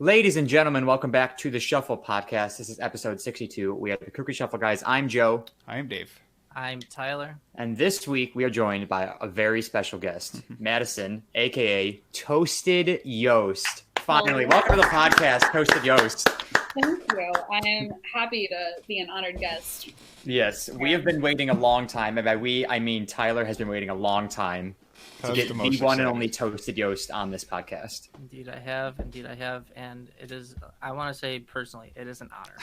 Ladies and gentlemen, welcome back to the Shuffle Podcast. This is episode 62. We have the Cookie Shuffle guys. I'm Joe. I am Dave. I'm Tyler. And this week we are joined by a very special guest, Madison, a.k.a. Toasted Yost. Finally, welcome to the podcast, Toasted Yost. Thank you. I am happy to be an honored guest. Yes, we have been waiting a long time. And by we, I mean Tyler has been waiting a long time to get the one and only Toasted Yost on this podcast. Indeed I have, and it is, I want to say personally, it is an honor.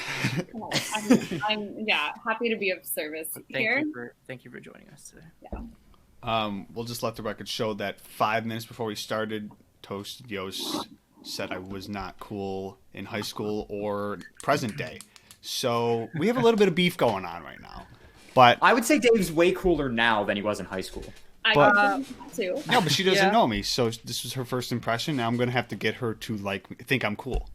I'm happy to be of service here. Thank you for joining us today. Yeah. We'll just let the record show that 5 minutes before we started, Toasted Yost said I was not cool in high school or present day. So we have a little bit of beef going on right now. But I would say Dave's way cooler now than he was in high school. I too. No, but she doesn't know me, so this was her first impression. Now I'm gonna have to get her to think I'm cool.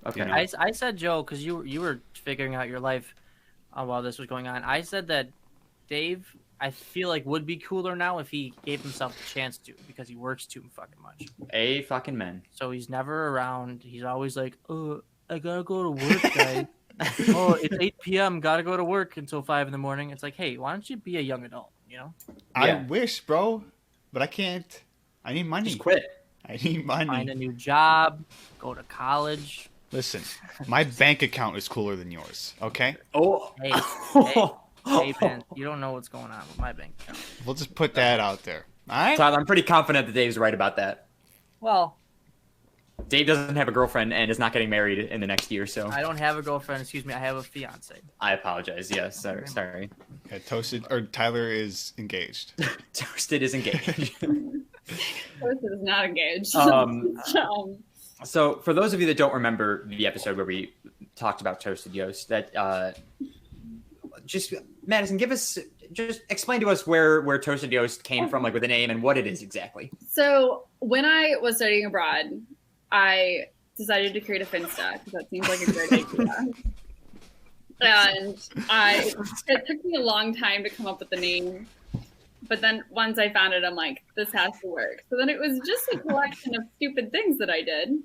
Okay. You know? I said, Joe, because you were figuring out your life while this was going on. I said that Dave, I feel like, would be cooler now if he gave himself a chance to, because he works too fucking much. A fucking man. So he's never around. He's always like, "Oh, I gotta go to work, guys." Oh, it's 8 p.m. Gotta go to work until 5 in the morning. It's like, hey, why don't you be a young adult? You know? I wish, bro, but I can't. I need money. Just quit. I need money. Find a new job. Go to college. Listen, my bank account is cooler than yours. Okay. Oh. Hey, Ben, you don't know what's going on with my bank account. We'll just put that out there. All right. Tyler, I'm pretty confident that Dave's right about that. Well, Dave doesn't have a girlfriend and is not getting married in the next year, so I don't have a girlfriend. Excuse me, I have a fiance. I apologize. Yes, sorry. Yeah, Tyler is engaged. Toasted is engaged. Toasted is not engaged. So for those of you that don't remember the episode where we talked about Toasted Yost, that just Madison, just explain to us where Toasted Yost came from, like with the name and what it is exactly. So when I was studying abroad, I decided to create a Finsta because that seems like a great idea. And it took me a long time to come up with the name. But then once I found it, I'm like, this has to work. So then it was just a collection of stupid things that I did.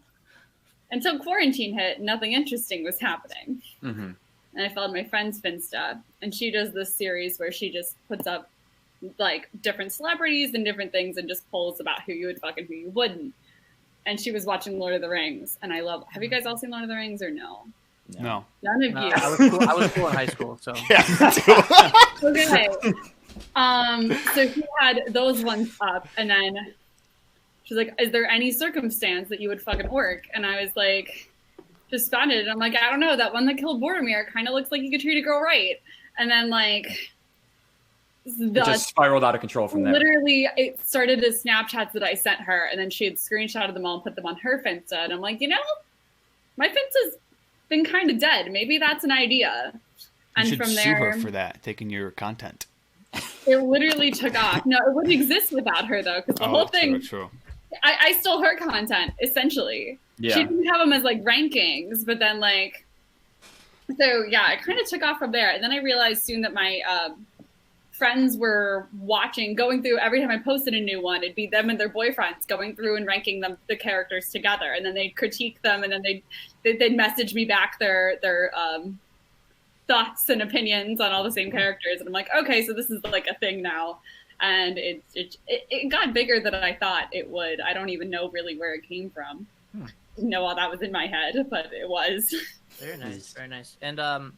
Until quarantine hit, nothing interesting was happening. Mm-hmm. And I followed my friend's Finsta. And she does this series where she just puts up like different celebrities and different things and just polls about who you would fuck and who you wouldn't. And she was watching Lord of the Rings. And have you guys all seen Lord of the Rings or no? No. None of you. I was cool in high school, so. Yeah. Okay. So he had those ones up, and then she's like, "Is there any circumstance that you would fucking work?" And I was like, just found it, and I'm like, I don't know. That one that killed Boromir kind of looks like you could treat a girl right. And then it just spiraled out of control from there. Literally, it started as Snapchats that I sent her, and then she had screenshotted them all and put them on her Finsta. And I'm like, my Finsta's been kind of dead. Maybe that's an idea. You should sue her for that, taking your content. It literally took off. No, it wouldn't exist without her, though, because the whole thing... True. I stole her content, essentially. Yeah. She didn't have them as, rankings, but then, So, yeah, it kind of took off from there. And then I realized soon that my friends were going through, every time I posted a new one, it'd be them and their boyfriends going through and ranking the characters together. And then they'd critique them, and then they'd message me back their thoughts and opinions on all the same characters. And I'm like, okay, so this is a thing now. And it got bigger than I thought it would. I don't even know really where it came from. Didn't know all that was in my head, but it was. Very nice, very nice. And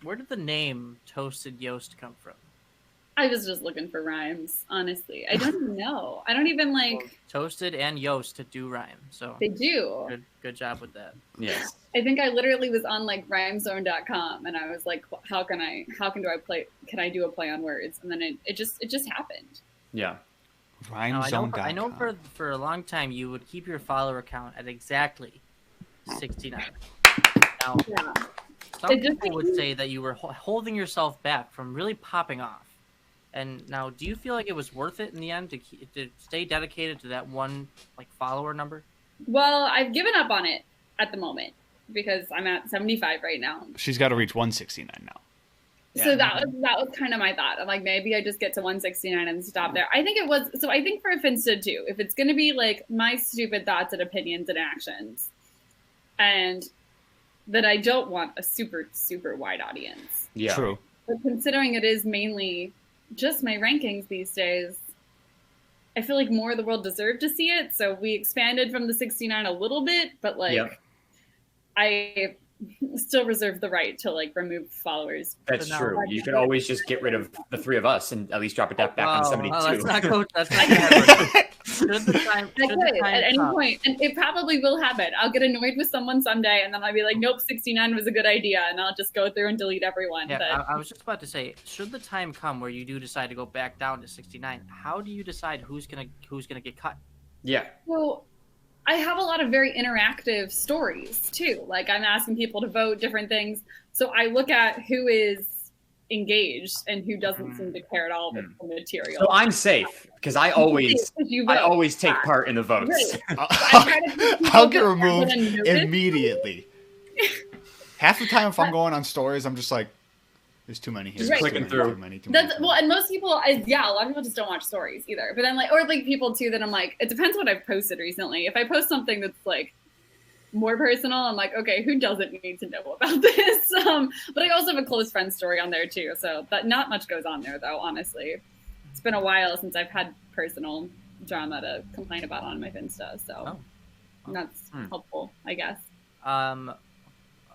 where did the name Toasted Yost come from? I was just looking for rhymes, honestly. I don't even know. I don't even Well, toasted and Yost do rhyme, so they do. Good job with that. Yes. I think I literally was on rhymezone.com, and I was like, can I do a play on words? And then it just happened. Yeah. Rhymezone.com. I know for a long time you would keep your follower count at exactly 69. Now, some people would say that you were holding yourself back from really popping off. And now, do you feel like it was worth it in the end to stay dedicated to that one follower number? Well, I've given up on it at the moment because I'm at 75 right now. She's got to reach 169 now. Yeah. So that was kind of my thought. I'm like, maybe I just get to 169 and stop there. I think it was. So I think for Finsta too, if it's going to be my stupid thoughts and opinions and actions, and that I don't want a super, super wide audience. Yeah. True. But considering it is mainly just my rankings these days, I feel like more of the world deserved to see it. So we expanded from the 69 a little bit, but like I still reserve the right to like remove followers. That's true. You could always just get rid of the three of us and at least drop it back on somebody too. Let's not go. That's not happen. Should the time at any come. point, and it probably will happen. I'll get annoyed with someone someday, and then I'll be like, "Nope, 69 was a good idea," and I'll just go through and delete everyone. Yeah, but... I was just about to say, should the time come where you do decide to go back down to 69, how do you decide who's gonna get cut? Yeah. Well, I have a lot of very interactive stories too. Like I'm asking people to vote different things, so I look at who is engaged and who doesn't seem to care at all with the material. So I'm safe because I always take part in the votes. Right. I'll get removed immediately. Half the time if I'm going on stories, I'm just like, there's too many here. Right. Clicking through. Well, and most people, a lot of people just don't watch stories either. But then or people too that I'm like, it depends what I've posted recently. If I post something that's like more personal, I'm like, okay, who doesn't need to know about this? But I also have a close friend story on there too, so but not much goes on there though. Honestly, it's been a while since I've had personal drama to complain about on my Finsta, so that's helpful, I guess.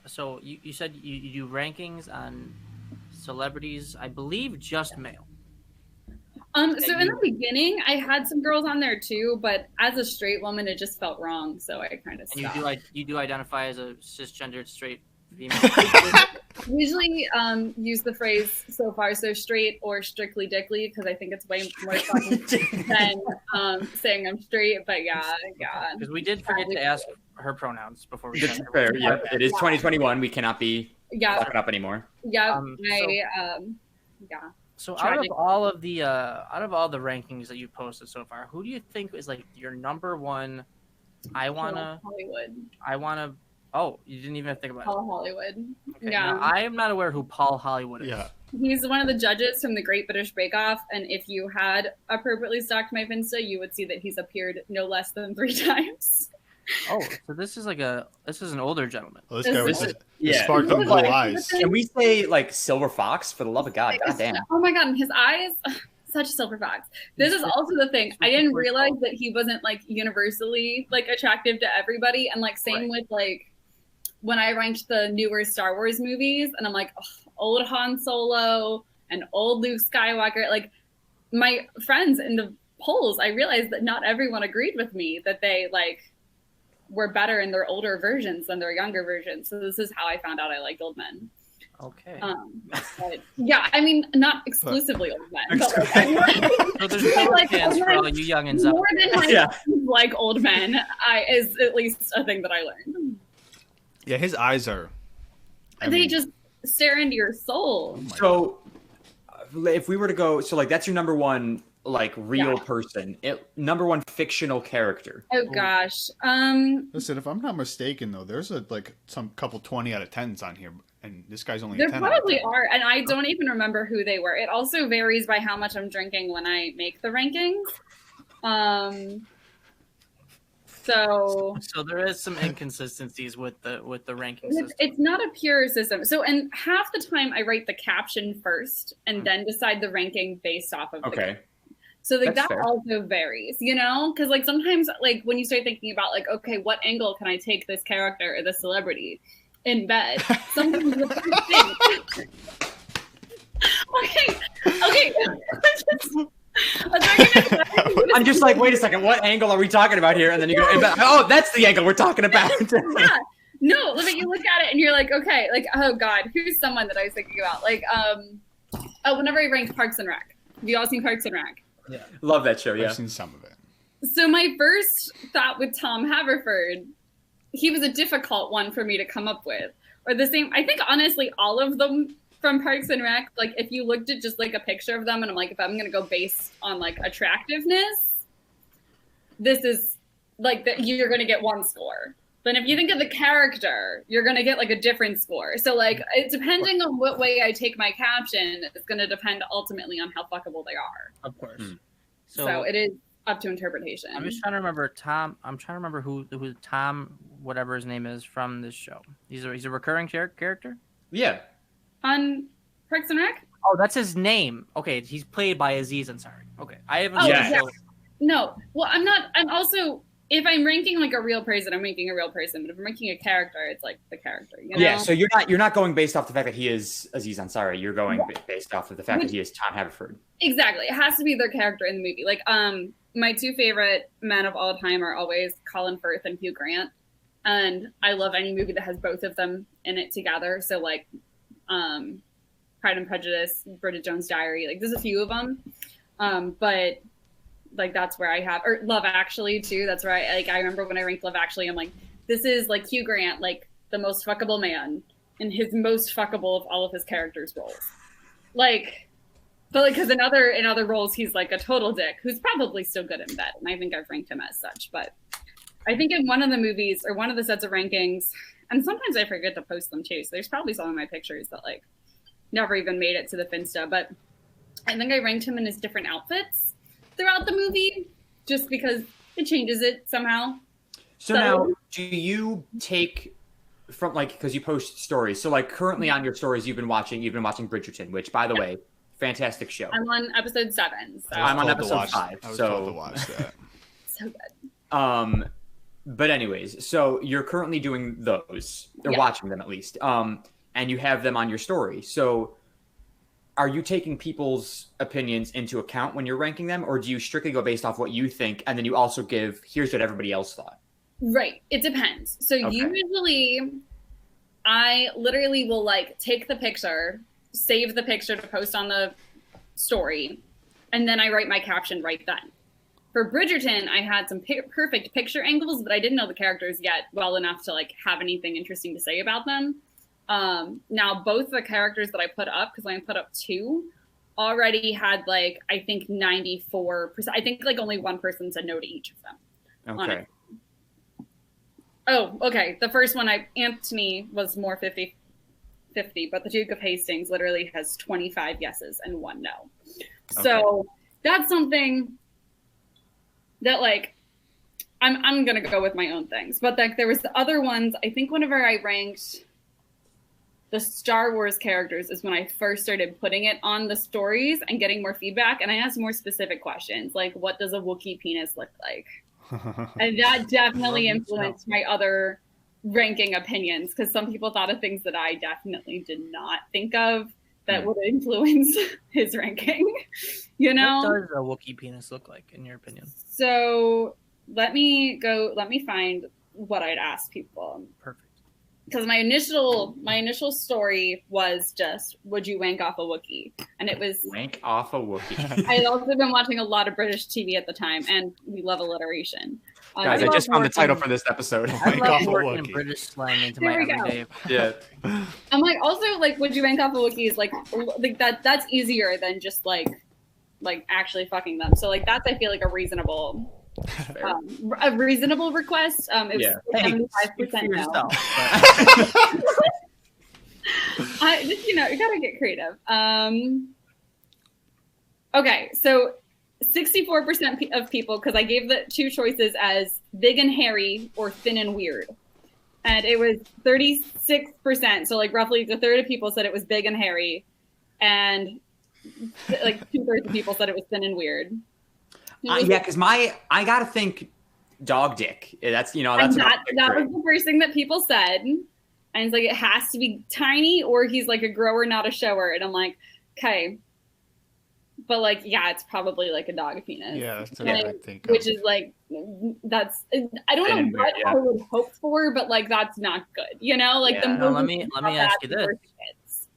So you said you do rankings on celebrities, I believe, just male. So in the beginning, I had some girls on there too, but as a straight woman, it just felt wrong, so I kind of stopped. And you do identify as a cisgendered straight female? Usually use the phrase "so far so straight" or "strictly dickly" because I think it's way more fun than saying I'm straight. But yeah. Because we did forget to ask her pronouns before we. That's fair. Yeah, it is 2021. We cannot be fucking up anymore. Yeah. So out of all the rankings that you posted so far, who do you think is like your number one? Hollywood. Oh, you didn't even think about Paul Hollywood. Okay. Yeah. Now, I am not aware who Paul Hollywood is. Yeah. He's one of the judges from the Great British Bake Off, and if you had appropriately stalked my Finsta, you would see that he's appeared no less than 3 times. Oh, so this is an older gentleman. Oh, this guy was sparkling blue eyes. Can we say like silver fox for the love of God? God damn. Oh my God, and his eyes, such a silver fox. This is also the thing. I didn't realize that he wasn't like universally like attractive to everybody, and like same with like when I ranked the newer Star Wars movies, and I'm like, old Han Solo and old Luke Skywalker. Like my friends in the polls, I realized that not everyone agreed with me that they like were better in their older versions than their younger versions. So this is how I found out I liked old men. Okay. But, yeah, I mean, not exclusively old men. But, so there's no chance for all you youngins more than like old men is at least a thing that I learned. Yeah, his eyes are. They just stare into your soul. So, if we were to go, so like that's your number one like real person, number one fictional character. Oh gosh. Listen, if I'm not mistaken though, there's some couple 20 out of 10s on here, and this guy's only. There 10 probably are, and I don't even remember who they were. It also varies by how much I'm drinking when I make the rankings. So there is some inconsistencies with the ranking system. It's not a pure system. So, and half the time I write the caption first and then decide the ranking based off of the So like that also varies, you know, because like sometimes like when you start thinking about like, okay, what angle can I take this character or the celebrity in bed? Sometimes the first thing. Okay. I'm just like, wait a second, what angle are we talking about here? And then you go, oh, that's the angle we're talking about. Yeah. No, but you look at it and you're like, okay, like, oh God, who's someone that I was thinking about? Like, whenever I ranked Parks and Rec. Have you all seen Parks and Rec? Yeah. Love that show, yeah. I've seen some of it. So my first thought with Tom Haverford, he was a difficult one for me to come up with. Or the same, I think honestly, all of them from Parks and Rec, like if you looked at just like a picture of them and I'm like, if I'm going to go based on like attractiveness, this is like you're going to get 1 score. But if you think of the character, you're going to get like a different score. So like depending on what way I take my caption, it's going to depend ultimately on how fuckable they are. Of course. So it is up to interpretation. I'm just trying to remember Tom. I'm trying to remember who Tom, whatever his name is, from this show. He's a recurring character. Yeah. On Parks and Rec. Oh, that's his name. Okay, he's played by Aziz Ansari. Okay, I haven't. Oh, seen yeah. the show. No, well, I'm not. I'm also, if I'm ranking like a real person, I'm ranking a real person. But if I'm ranking a character, it's like the character. You know? Yeah, so you're not going based off the fact that he is Aziz Ansari. You're going based off of the fact that he is Tom Haverford. Exactly. It has to be their character in the movie. Like, my two favorite men of all time are always Colin Firth and Hugh Grant. And I love any movie that has both of them in it together. So, like, Pride and Prejudice, Bridget Jones' Diary. Like, there's a few of them. But, like, that's where I have... Or Love Actually, too. That's where I remember when I ranked Love Actually, I'm like, this is, like, Hugh Grant, like, the most fuckable man in his most fuckable of all of his characters' roles. Like... But like, because in other roles, he's like a total dick who's probably still good in bed, and I think I've ranked him as such. But I think in one of the movies or one of the sets of rankings, and sometimes I forget to post them too. So there's probably some of my pictures that like never even made it to the Finsta. But I think I ranked him in his different outfits throughout the movie, just because it changes it somehow. So now, do you take from like because you post stories? So like currently on your stories, you've been watching Bridgerton, which by the way. Fantastic show. I'm on episode 7. So. I'm on episode 5. I was told to watch that. So good. But anyways, so you're currently doing those, or watching them at least, and you have them on your story. So are you taking people's opinions into account when you're ranking them, or do you strictly go based off what you think, and then you also give, here's what everybody else thought? Right. It depends. So usually I literally will like take the picture, save the picture to post on the story, and then I write my caption right then. For Bridgerton, I had some perfect picture angles, but I didn't know the characters yet well enough to like have anything interesting to say about them. Now, both the characters that I put up, because I put up 2, already had like, I think 94%. I think like only one person said no to each of them. Okay. Oh, okay. The first one, Anthony was more 50-50, but the Duke of Hastings literally has 25 yeses and 1 no. So that's something that like, I'm going to go with my own things. But like there was the other ones, I think whenever I ranked the Star Wars characters is when I first started putting it on the stories and getting more feedback. And I asked more specific questions, like what does a Wookiee penis look like? And that definitely influenced my other ranking opinions, because some people thought of things that I definitely did not think of that would influence his ranking. You know? What does a Wookiee penis look like, in your opinion? So let me find what I'd ask people. Perfect. Because my initial story was just, would you wank off a Wookiee? And it was wank off a Wookiee. I had also been watching a lot of British TV at the time, and we love alliteration. Guys, I just found the title for this episode. I love working British slang into my everyday. Yeah. I'm like, also, like, would you wank off a Wookiee is like that's easier than just like actually fucking them. So like that's, I feel like a reasonable request. It was 75% no. I just, you gotta get creative. Okay, so 64% of people, because I gave the 2 choices as big and hairy or thin and weird, and it was 36%. So like roughly a third of people said it was big and hairy, and like 2/3 of people said it was thin and weird. Yeah, because I gotta think dog dick. That's that was the first thing that people said, and it's like it has to be tiny or he's like a grower, not a shower. And I'm like, okay, but like it's probably like a dog penis. Yeah, that's what I think. Which is like I don't know what I would hope for, but like that's not good. Like the let me ask you this.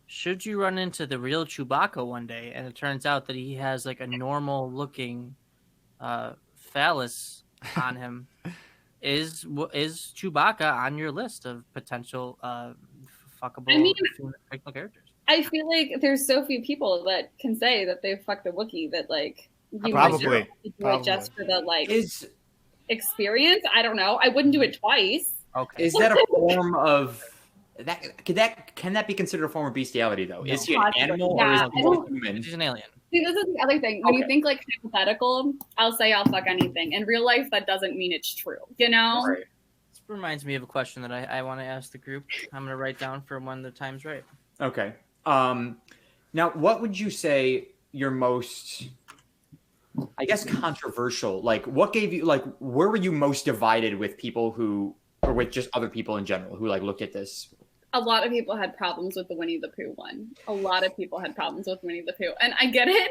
Should you run into the real Chewbacca one day, and it turns out that he has like a normal looking phallus on him, is Chewbacca on your list of potential fuckable fictional characters? I feel like there's so few people that can say that they've fucked a Wookiee that like you probably do it just for the like experience. I don't know. I wouldn't do it twice. Okay. Is that a form of that? Can that be considered a form of bestiality though? Is he an animal or is he a human? He's an alien. See, this is the other thing. When you Okay. think like hypothetical, I'll say I'll fuck anything. In real life, that doesn't mean it's true. You know? Right. This reminds me of a question that I want to ask the group. I'm gonna write down for when the time's right. Okay. Now, what would you say your most, I guess, controversial? Like, what gave you like? Where were you most divided with people who, or with just other people in general who like looked at this? A lot of people had problems with the Winnie the Pooh one. A lot of people had problems with Winnie the Pooh. And I get it.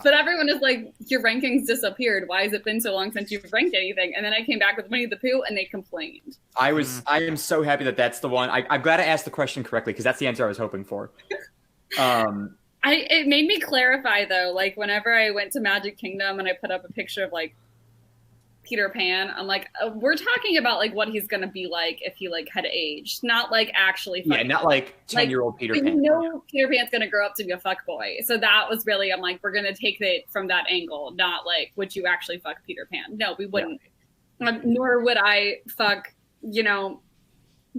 But everyone is like, your rankings disappeared. Why has it been so long since you've ranked anything? And then I came back with Winnie the Pooh and they complained. I am so happy that that's the one. I'm glad I asked the question correctly because that's the answer I was hoping for. It made me clarify though, like whenever I went to Magic Kingdom and I put up a picture of like Peter Pan, I'm like, we're talking about like what he's gonna be like if he like had aged, not like actually. Yeah, not like 10-year-old Peter Pan. You know, Peter Pan's gonna grow up to be a fuckboy. So that was really, I'm like, we're gonna take it from that angle, not like, would you actually fuck Peter Pan? No, we wouldn't. Yeah. Nor would I fuck,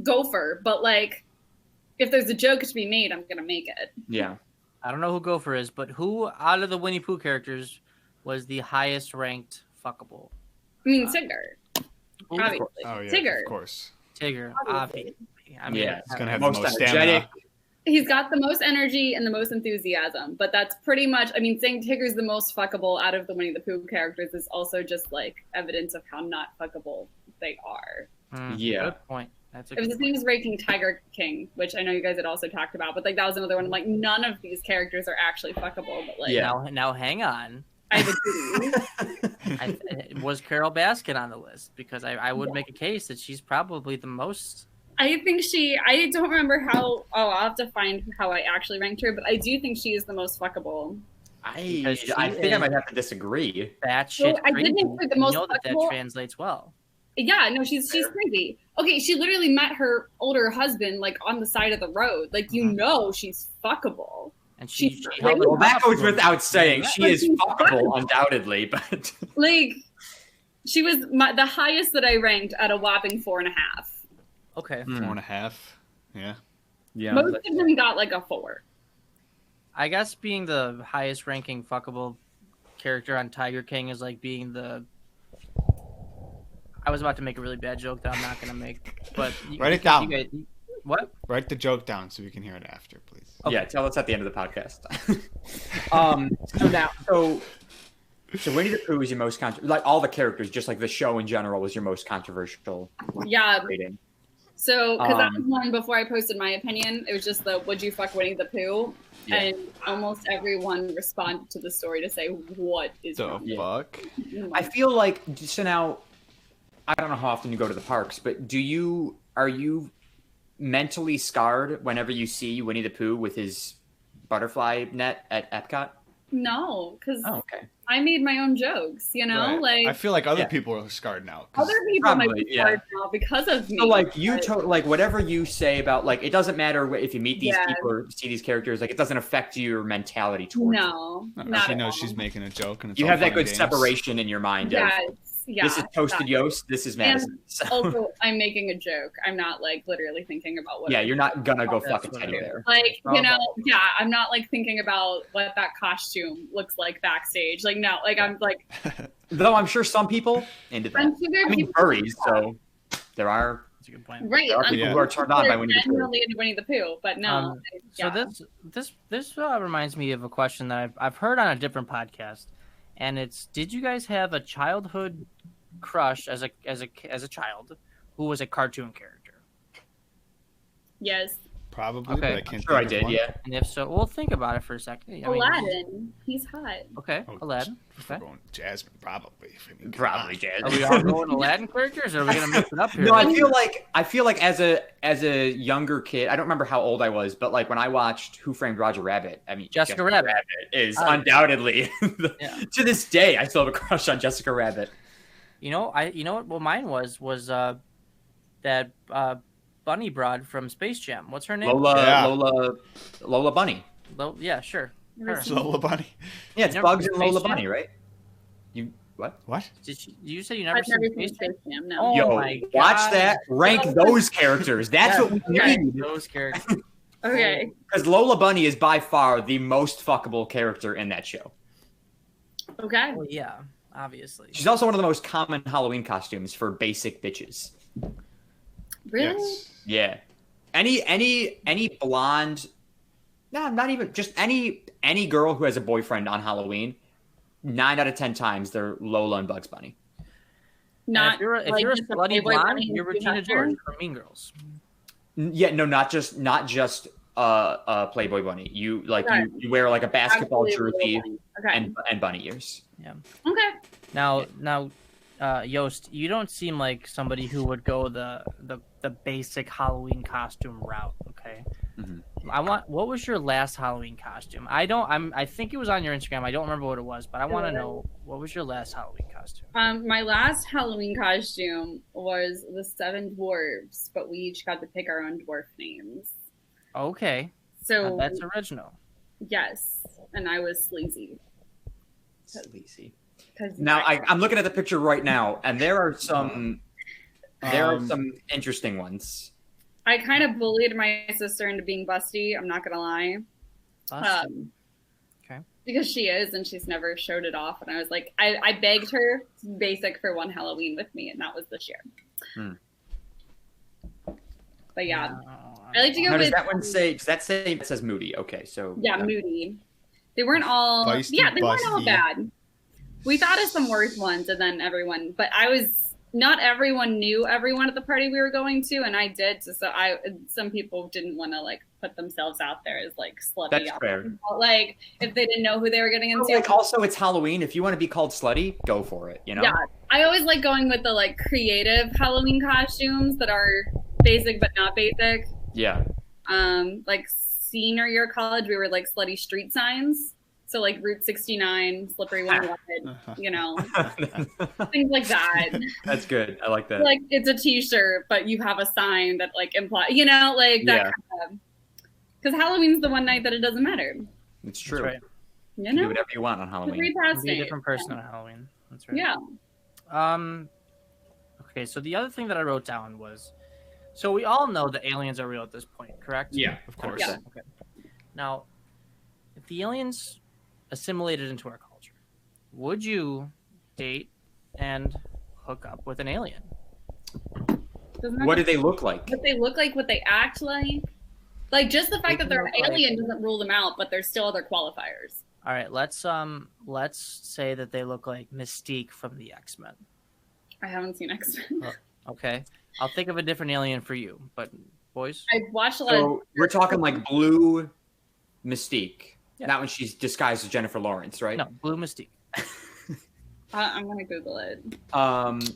Gopher. But like, if there's a joke to be made, I'm gonna make it. Yeah. I don't know who Gopher is, but who out of the Winnie Pooh characters was the highest ranked fuckable? I mean, Tigger. Obviously. Oh yeah, Tigger. of course. Tigger. Obviously. I mean, Yeah, He's gonna have most the most energetic. stamina. He's got the most energy and the most enthusiasm, but that's pretty much, I mean, saying Tigger's the most fuckable out of the Winnie the Pooh characters is also just like evidence of how not fuckable they are. Yeah. Good point. That's a It was good the same as ranking Tiger King, which I know you guys had also talked about, but like that was another one. I'm like, none of these characters are actually fuckable, but like, Yeah. Now hang on. I agree. Was Carol Baskin on the list? Because I would make a case that she's probably the most. I think I don't remember how, I'll have to find how I actually ranked her, but I do think she is the most fuckable. I Because think she I might is- have to disagree. Batshit I did crazy. think for the You most know that fuckable- translates well. Yeah, no, she's crazy. Okay, she literally met her older husband like on the side of the road. Like, you know she's fuckable. And She's she great. held it Well, that up goes for- without saying. She But is she's fuckable, undoubtedly, but Like, she was the highest that I ranked at a whopping 4.5. Okay. 4.5. Yeah. yeah. Most of them got like a 4. I guess being the highest ranking fuckable character on Tiger King is like being the. I was about to make a really bad joke that I'm not gonna make, but Write it down. What? Write the joke down so we can hear it after, please. Okay. Yeah, tell us at the end of the podcast. So Winnie the Pooh is your most like all the characters, just like the show in general, was your most controversial Yeah. rating. So, because that was one before I posted my opinion. It was just the would you fuck Winnie the Pooh? Yeah. And almost everyone responded to the story to say, what is The wrong? fuck? I feel like so now. I don't know how often you go to the parks, but are you mentally scarred whenever you see Winnie the Pooh with his butterfly net at Epcot? No, because Oh, okay. I made my own jokes, Right. like I feel like other Yeah. people are scarred now. 'cause other people might Probably, be yeah. hard now because of me. So like but- like whatever you say about like it doesn't matter if you meet these Yeah. people or see these characters, like it doesn't affect your mentality towards them. No, No, not she at knows all. she's making a joke, and it's You all have that fun good and games. separation in your mind. Of, Yeah, this is toasted exactly. Yost. This is Madison. So- Also, I'm making a joke. I'm not like literally thinking about what. yeah, you're not gonna go That's fuck a what teddy it is. bear. Like, Oh, I'm not like thinking about what that costume looks like backstage. Like, no, like I'm like, Though I'm sure some people into that. I'm sure there are I mean, people furries. So there are That's a good point. right. there are I'm people Yeah. who are turned on by sure Winnie the Pooh. genuinely into Winnie the Pooh, but no. So this reminds me of a question that I've heard on a different podcast, and it's: did you guys have a childhood crush as a child who was a cartoon character? Yes, Probably, Okay. but I can't Sure, I think of did. one. Yeah. And if so, well, think about it for a second. I mean, Aladdin. He's hot. Okay, Oh, Aladdin. If we're Okay. going Jasmine, probably. I mean, come Probably, on. Jazz. Are we all going Aladdin characters, or are we gonna mix it up here? No, I feel like as a younger kid, I don't remember how old I was, but like when I watched Who Framed Roger Rabbit, I mean Jessica Rabbit is Oh. undoubtedly Yeah. to this day I still have a crush on Jessica Rabbit. You know what? Well, mine was that bunny broad from Space Jam. What's her name? Yeah. Lola Bunny. Yeah, sure. Her. Lola Bunny. Yeah, it's Never Bugs seen and Lola Space Jam? Bunny, right? You what? What? You said you never I've never seen seen Space Jam? Space Jam. Oh No. Yo, my watch God. that. Rank those characters. That's Yeah, what we yeah, need. those characters. Okay. Because Lola Bunny is by far the most fuckable character in that show. Okay. Well, yeah, obviously. She's also one of the most common Halloween costumes for basic bitches. Really? Yes. Yeah. Any blonde, no, not even just any girl who has a boyfriend on Halloween, 9 out of 10 times they're Lola and Bugs Bunny. Not if you're a just a slutty Playboy blonde, bunny you're who Regina has hair? George from Mean Girls. Yeah, no, not just Playboy Bunny. You like Okay. you wear like a basketball Absolutely jersey little bunny. Okay. and bunny ears. Okay. Now, Yost, you don't seem like somebody who would go the basic Halloween costume route. Okay. Mhm. What was your last Halloween costume? I think it was on your Instagram. I don't remember what it was, but I want to know what was your last Halloween costume. My last Halloween costume was the 7 dwarves, but we each got to pick our own dwarf names. Okay. So That's original. yes, and I was sleazy. Sleazy. Cause Now I'm looking at the picture right now, and there are some interesting ones. I kind of bullied my sister into being busty. I'm not gonna lie. Okay. Because she is, and she's never showed it off. And I was like, I begged her to be basic for one Halloween with me, and that was this year. But yeah, I like to go Now, with. does that one say? Does that say? It says Moody. Okay, so Yeah, moody. They weren't all. Feisty, They weren't all busty. bad. We thought of some worse ones, and then everyone. But not everyone knew everyone at the party we were going to, and I did. So some people didn't want to like put themselves out there as like slutty. That's fair. Like if they didn't know who they were getting into. Like also, it's Halloween. If you want to be called slutty, go for it. You know. Yeah, I always like going with the like creative Halloween costumes that are basic but not basic. Yeah. Like senior year of college, we were like slutty street signs. So like Route 69, Slippery When Wet, you know, things like that. That's good. I like that. Like it's a T-shirt, but you have a sign that like implies, you know, like that kind of. Because Halloween's the one night that it doesn't matter. It's true. That's right. You You can do know, whatever you want on it's Halloween. You can be a day. different person on Halloween. That's right. Yeah. Okay, so the other thing that I wrote down was, so we all know that aliens are real at this point, correct? Yeah, Of course. Yeah. Okay. Now, if the aliens assimilated into our culture, would you date and hook up with an alien? What do they look like? What they look like, what they act like. Like just the fact that they're an alien doesn't rule them out, but there's still other qualifiers. All right, let's say that they look like Mystique from the X-Men. I haven't seen X-Men. Okay, I'll think of a different alien for you, but boys, I watched a lot So we're talking like blue Mystique. Yeah. Not when she's disguised as Jennifer Lawrence, right? no, blue Mystique. I'm gonna Google it.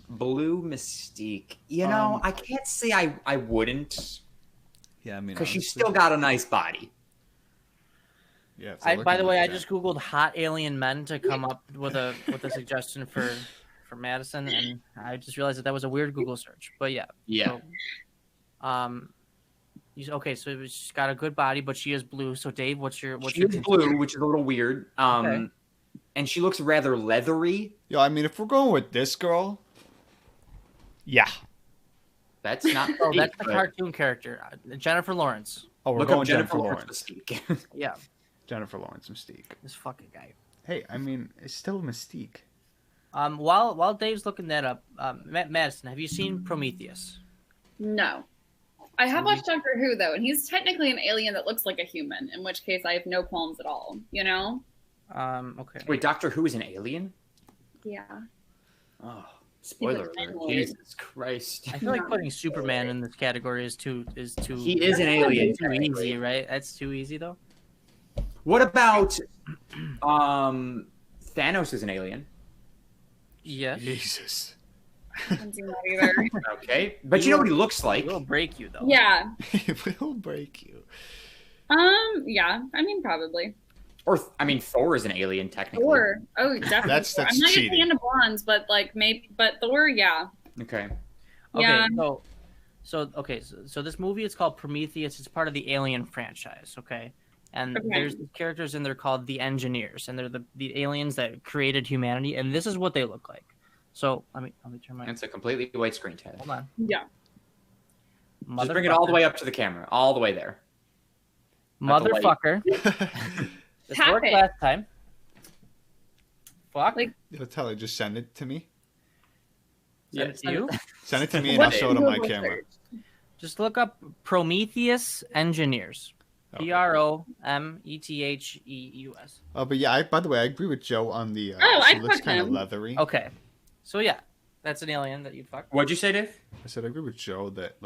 Blue Mystique. You know, I can't say I wouldn't, Yeah, I mean, because she's honestly, still got a nice body. Yeah. if they're By the looking way, like I that. just googled hot alien men to come up with a suggestion for Madison, and I just realized that was a weird Google search. But yeah. Yeah. So, okay, so she's got a good body, but she is blue. So Dave, what's She your is blue, which is a little weird. Okay. And she looks rather leathery. Yo, I mean, if we're going with this girl, yeah. That's not. Oh, Mystique, that's the but cartoon character, Jennifer Lawrence. Oh, we're Look going up Jennifer Lawrence Lawrence. Mystique. Yeah, Jennifer Lawrence Mystique. this fucking guy. Hey, I mean, it's still Mystique. While Dave's looking that up, Madison, have you seen Prometheus? No. I have watched Doctor Who though, and he's technically an alien that looks like a human, in which case I have no qualms at all, you know? Okay. Wait, Doctor Who is an alien? Yeah. Oh, spoiler He's an alert! alien. Jesus Christ. I feel like putting Superman in this category is too. He is an alien. Too easy, right? That's too easy though. What about Thanos is an alien? Yes. Jesus. I haven't seen that either. Okay, but you know what he looks like? It will break you though. Yeah. It will break you. Yeah. I mean, probably. Or I mean, Thor is an alien technically. Thor. Oh, definitely. That's I'm not cheating. a fan of blondes, but like maybe, but Thor, yeah. Okay. Okay. Yeah. So this movie is called Prometheus. It's part of the Alien franchise. Okay. And Okay. there's these characters in there called the Engineers, and they're the aliens that created humanity, and this is what they look like. So let me turn my. It's a completely white screen, Ted. Hold on. Yeah. Just bring it all the way up to the camera, all the way there. Motherfucker. This worked last time. Fuck. Like, Tell her, just send it to me. Send it to you? Send it to me and I'll show it on my camera. Just look up Prometheus Engineers. Okay. Prometheus. Oh, but yeah, by the way, I agree with Joe on the. I she looks fucked kind of him. leathery. Okay. So yeah, that's an alien that you'd fuck. What'd you say, Dave? I said I agree with Joe that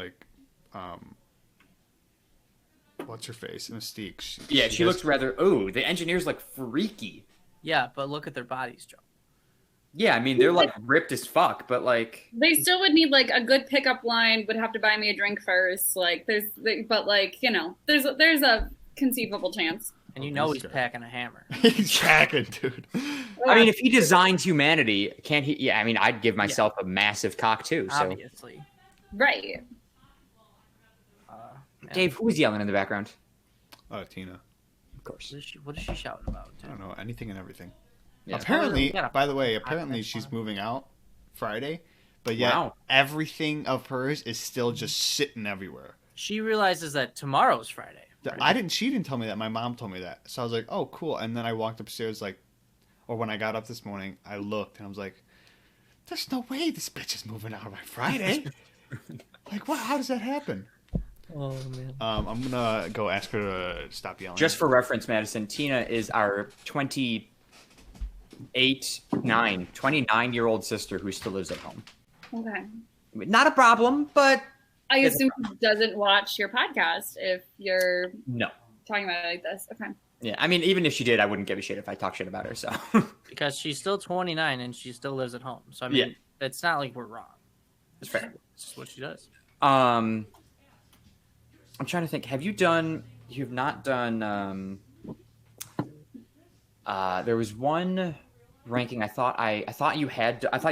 what's her face? Mystique. She looks rather. Oh, the engineers look freaky. Yeah, but look at their bodies, Joe. Yeah, I mean they're like ripped as fuck, but like they still would need like a good pickup line. Would have to buy me a drink first. Like but like there's a conceivable chance. And you know he's packing a hammer. He's packing, dude. I mean, if he designed humanity, can't he? Yeah, I mean, I'd give myself a massive cock too. So. Obviously. Right. Dave, who's yelling in the background? Tina. Of course. What is she shouting about? I don't know, anything and everything. Yeah. Apparently, Yeah. by the way, apparently she's moving out Friday, but yet everything of hers is still just sitting everywhere. She realizes that tomorrow's Friday. She didn't tell me that. My mom told me that. So I was like, oh, cool. And then I walked upstairs or when I got up this morning, I looked and I was like, there's no way this bitch is moving out by Friday. Like, what? How does that happen? Oh, man. I'm going to go ask her to stop yelling. Just for reference, Madison, Tina is our 29-year-old sister who still lives at home. Okay. Not a problem, but I assume he doesn't watch your podcast if you're talking about it like this. Okay. Yeah, I mean, even if she did, I wouldn't give a shit if I talk shit about her. So because she's still 29 and she still lives at home. So I mean, it's not like we're wrong. It's fair. It's just what she does. I'm trying to think. You've not done. There was one ranking. I thought you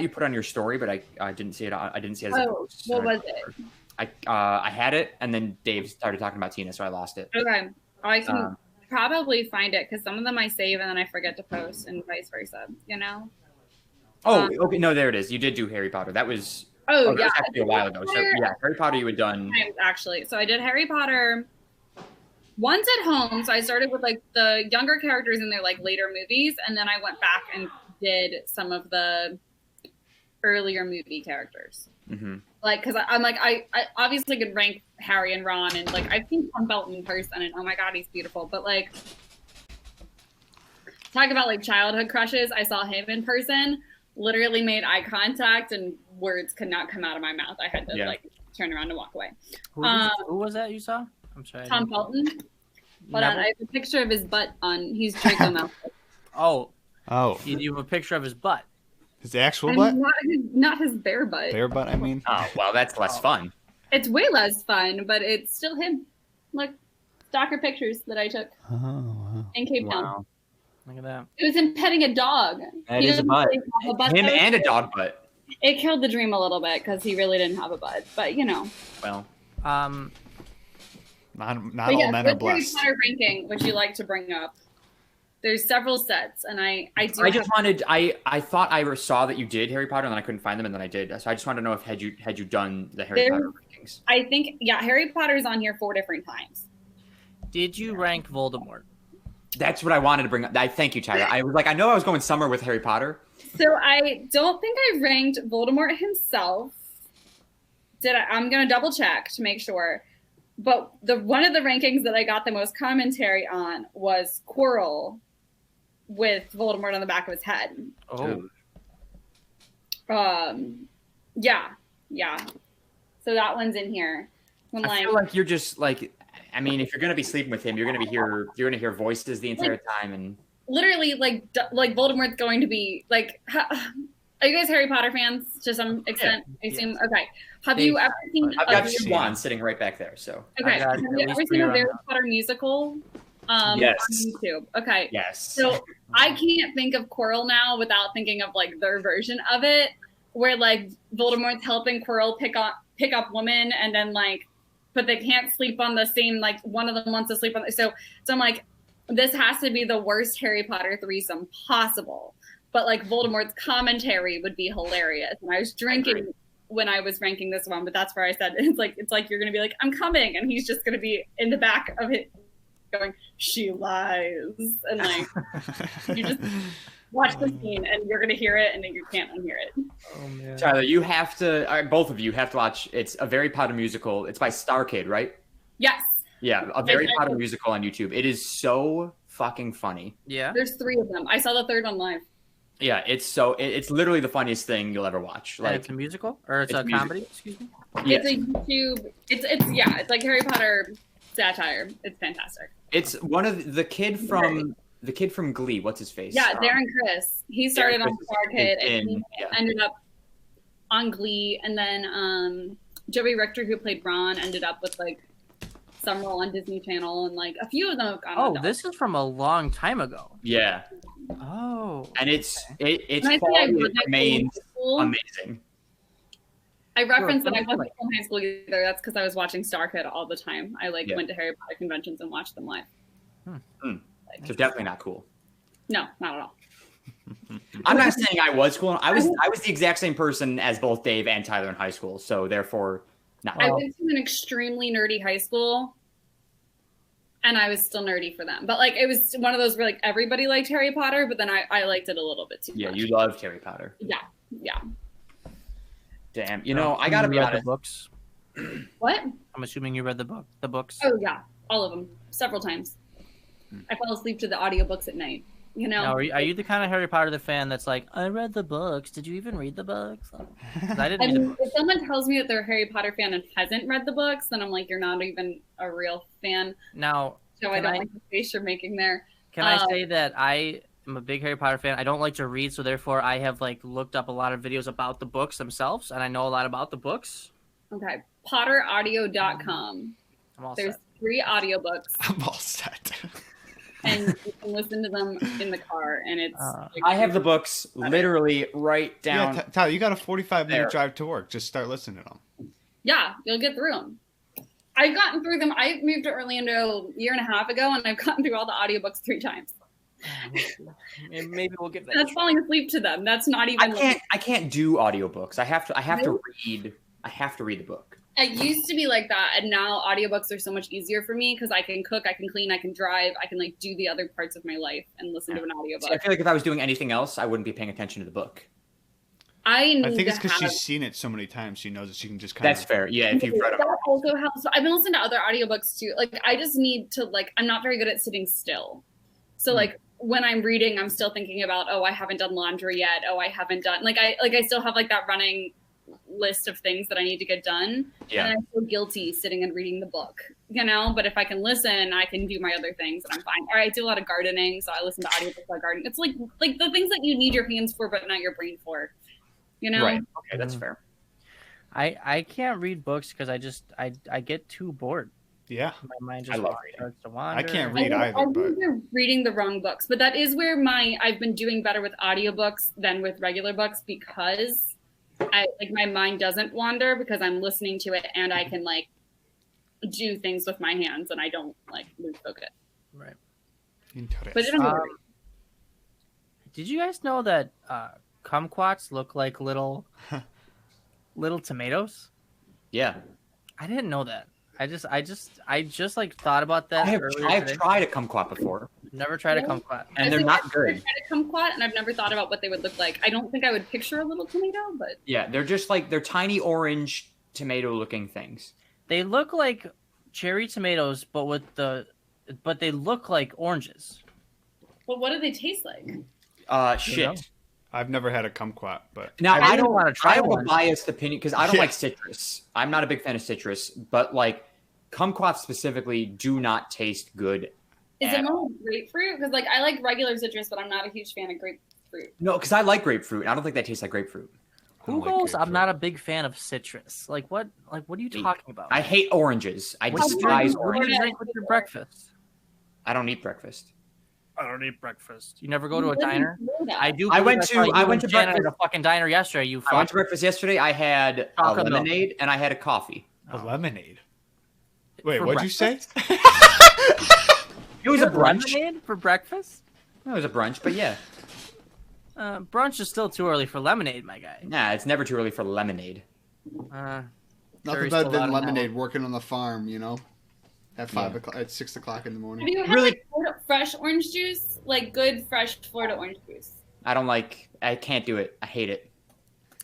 put on your story, but I didn't see it. I didn't see it. As a post, what was it? I had it, and then Dave started talking about Tina, so I lost it. Okay, I can probably find it because some of them I save and then I forget to post, and vice versa. Oh, okay. No, there it is. You did do Harry Potter. That was. That was actually a while ago. So yeah, Harry Potter you had done. Actually, so I did Harry Potter once at home. So I started with like the younger characters in their like later movies, and then I went back and did some of the earlier movie characters. Mm-hmm. Like, because I'm like, I obviously could rank Harry and Ron, and like I've seen Tom Felton in person, and oh my god, he's beautiful. But like, talk about like childhood crushes. I saw him in person, literally made eye contact, and words could not come out of my mouth. I had to like turn around and walk away. Who was that you saw? I'm sorry. Tom Felton. Hold on, I have a picture of his butt on. He's Draco Malfoy. Oh. You have a picture of his butt. His actual butt? Not his bare butt. Bare butt, I mean. Oh, well, that's less fun. It's way less fun, but it's still him. Look, stalker pictures that I took in Cape Town. Wow. Look at that. It was him petting a dog. That is a butt. Him and a dog butt. It killed the dream a little bit because he really didn't have a butt, but Well, not all men are blessed. Harry Potter ranking would you like to bring up? There's several sets, and I thought I saw that you did Harry Potter, and then I couldn't find them, and then I did. So I just wanted to know if had you done the Harry Potter rankings. I think Harry Potter's on here 4 different times. Did you rank Voldemort? That's what I wanted to bring up. Thank you, Tyler. I was like, I know I was going somewhere with Harry Potter. So I don't think I ranked Voldemort himself. I'm gonna double check to make sure. But one of the rankings that I got the most commentary on was Quirrell with Voldemort on the back of his head. Oh. Yeah. So that one's in here. I feel like you're just like, I mean, if you're gonna be sleeping with him, you're gonna hear voices the entire time, and literally like Voldemort's going to be like. Are you guys Harry Potter fans to some extent? I assume. Yes. Okay. Have you ever seen? I've got two wands sitting right back there. So. Okay. Have you ever seen a Harry Potter musical? Yes. On YouTube. Okay. Yes. So I can't think of Quirrell now without thinking of like their version of it, where like Voldemort's helping Quirrell pick up women, and then like, but they can't sleep on the same, like one of them wants to sleep on. So I'm like, this has to be the worst Harry Potter threesome possible. But like Voldemort's commentary would be hilarious. And I was drinking when I was ranking this one, but that's where I said it's like you're gonna be like, I'm coming, and he's just gonna be in the back of going, "She lies," and like you just watch the scene and you're gonna hear it and then you can't unhear it. Oh man. Tyler, you have to. Both of you have to watch. It's a Harry Potter musical. It's by StarKid, right? Yes. Yeah, a Harry Potter musical on YouTube. It is so fucking funny. Yeah. There's 3 of them. I saw the 3rd one live. Yeah, it's literally the funniest thing you'll ever watch. Like, it's a musical or it's a comedy? Excuse me. Yes. It's a YouTube. It's like Harry Potter satire. It's fantastic. It's one of the kid from Glee. What's his face? Yeah, Darren Criss. He started on StarKid and he ended up on Glee, and then Joey Richter, who played Ron, ended up with like some role on Disney Channel, and like a few of them have gone on. Oh, this is from a long time ago. Yeah. Oh. And it remains amazing. I referenced that I wasn't from high school either. That's because I was watching StarKid all the time. I went to Harry Potter conventions and watched them live. So definitely not cool. No, not at all. I'm not saying I was cool. I was the exact same person as both Dave and Tyler in high school. So therefore, not. I went to an extremely nerdy high school, and I was still nerdy for them. But like, it was one of those where like everybody liked Harry Potter, but then I liked it a little bit too much. Yeah, you loved Harry Potter. Yeah. Damn, I gotta be honest. The books. What? I'm assuming you read the books. Oh yeah, all of them, several times. I fell asleep to the audiobooks at night. Now, are you the kind of Harry Potter fan that's like, I read the books. Did you even read the books? 'Cause I didn't read the books. If someone tells me that they're a Harry Potter fan and hasn't read the books, then I'm like, you're not even a real fan. Now, So I don't like the face you're making there. Can I say that I am a big Harry Potter fan? I don't like to read, so therefore I have like looked up a lot of videos about the books themselves, and I know a lot about the books. Okay, PotterAudio.com. There's 3 audiobooks. I'm all set. And you can listen to them in the car, and it's. I have the books literally right down. Yeah, Tyler, you got a 45-minute drive to work. Just start listening to them. Yeah, you'll get through them. I've gotten through them. I moved to Orlando a year and a half ago, and I've gotten through all the audiobooks 3 times. Maybe we'll get that. That's falling asleep to them. That's not even. I can't do audiobooks. I have to read. I have to read the book. It used to be like that, and now audiobooks are so much easier for me because I can cook, I can clean, I can drive, I can like do the other parts of my life and listen to an audiobook. I feel like if I was doing anything else, I wouldn't be paying attention to the book. I think it's because she's seen it so many times, she knows that she can just kind of. That's fair. Yeah, if you've read it. That also helps. So I've been listening to other audiobooks too. Like I just need to I'm not very good at sitting still. So like when I'm reading, I'm still thinking about, I haven't done laundry yet. I haven't done I still have like that running list of things that I need to get done. Yeah. And I feel guilty sitting and reading the book, but if I can listen, I can do my other things and I'm fine. Or I do a lot of gardening, so I listen to audiobooks about gardening. It's like the things that you need your hands for, but not your brain for, Right. Okay, that's fair. I can't read books because I get too bored. Yeah. My mind just starts to wander. I can't read either. I think you're reading the wrong books, but that is where I've been doing better with audiobooks than with regular books because my mind doesn't wander because I'm listening to it and I can do things with my hands and I don't lose focus. Right. But did you guys know that kumquats look like little tomatoes? Yeah. I didn't know that. I just thought about that. I have tried a kumquat before. Never tried a kumquat, and they're not good. I've tried a kumquat, and I've never thought about what they would look like. I don't think I would picture a little tomato, but yeah, they're just they're tiny orange tomato-looking things. They look like cherry tomatoes, but they look like oranges. Well, what do they taste like? Shit. I've never had a kumquat, but now I don't want to try. I have a biased opinion because I don't like citrus. I'm not a big fan of citrus, but kumquats specifically do not taste good. Is it more grapefruit? Because I like regular citrus, but I'm not a huge fan of grapefruit. No, because I like grapefruit. I don't think that tastes like grapefruit. Who goes? I'm not a big fan of citrus. What are you talking about? I hate oranges. I despise oranges. What do you drink with your breakfast? I don't eat breakfast. I don't eat breakfast. You never go to a diner? I do. I went to breakfast at a fucking diner yesterday. I went to breakfast yesterday. I had a lemonade and I had a coffee. A lemonade. Wait, what'd you say? It was a brunch. Lemonade for breakfast? It was a brunch, but yeah. Brunch is still too early for lemonade, my guy. Nah, it's never too early for lemonade. Nothing better than lemonade working on the farm, at 5 o'clock, at 6 o'clock in the morning. Have you had Really? like fresh orange juice? Like good fresh Florida orange juice? I can't do it. I hate it.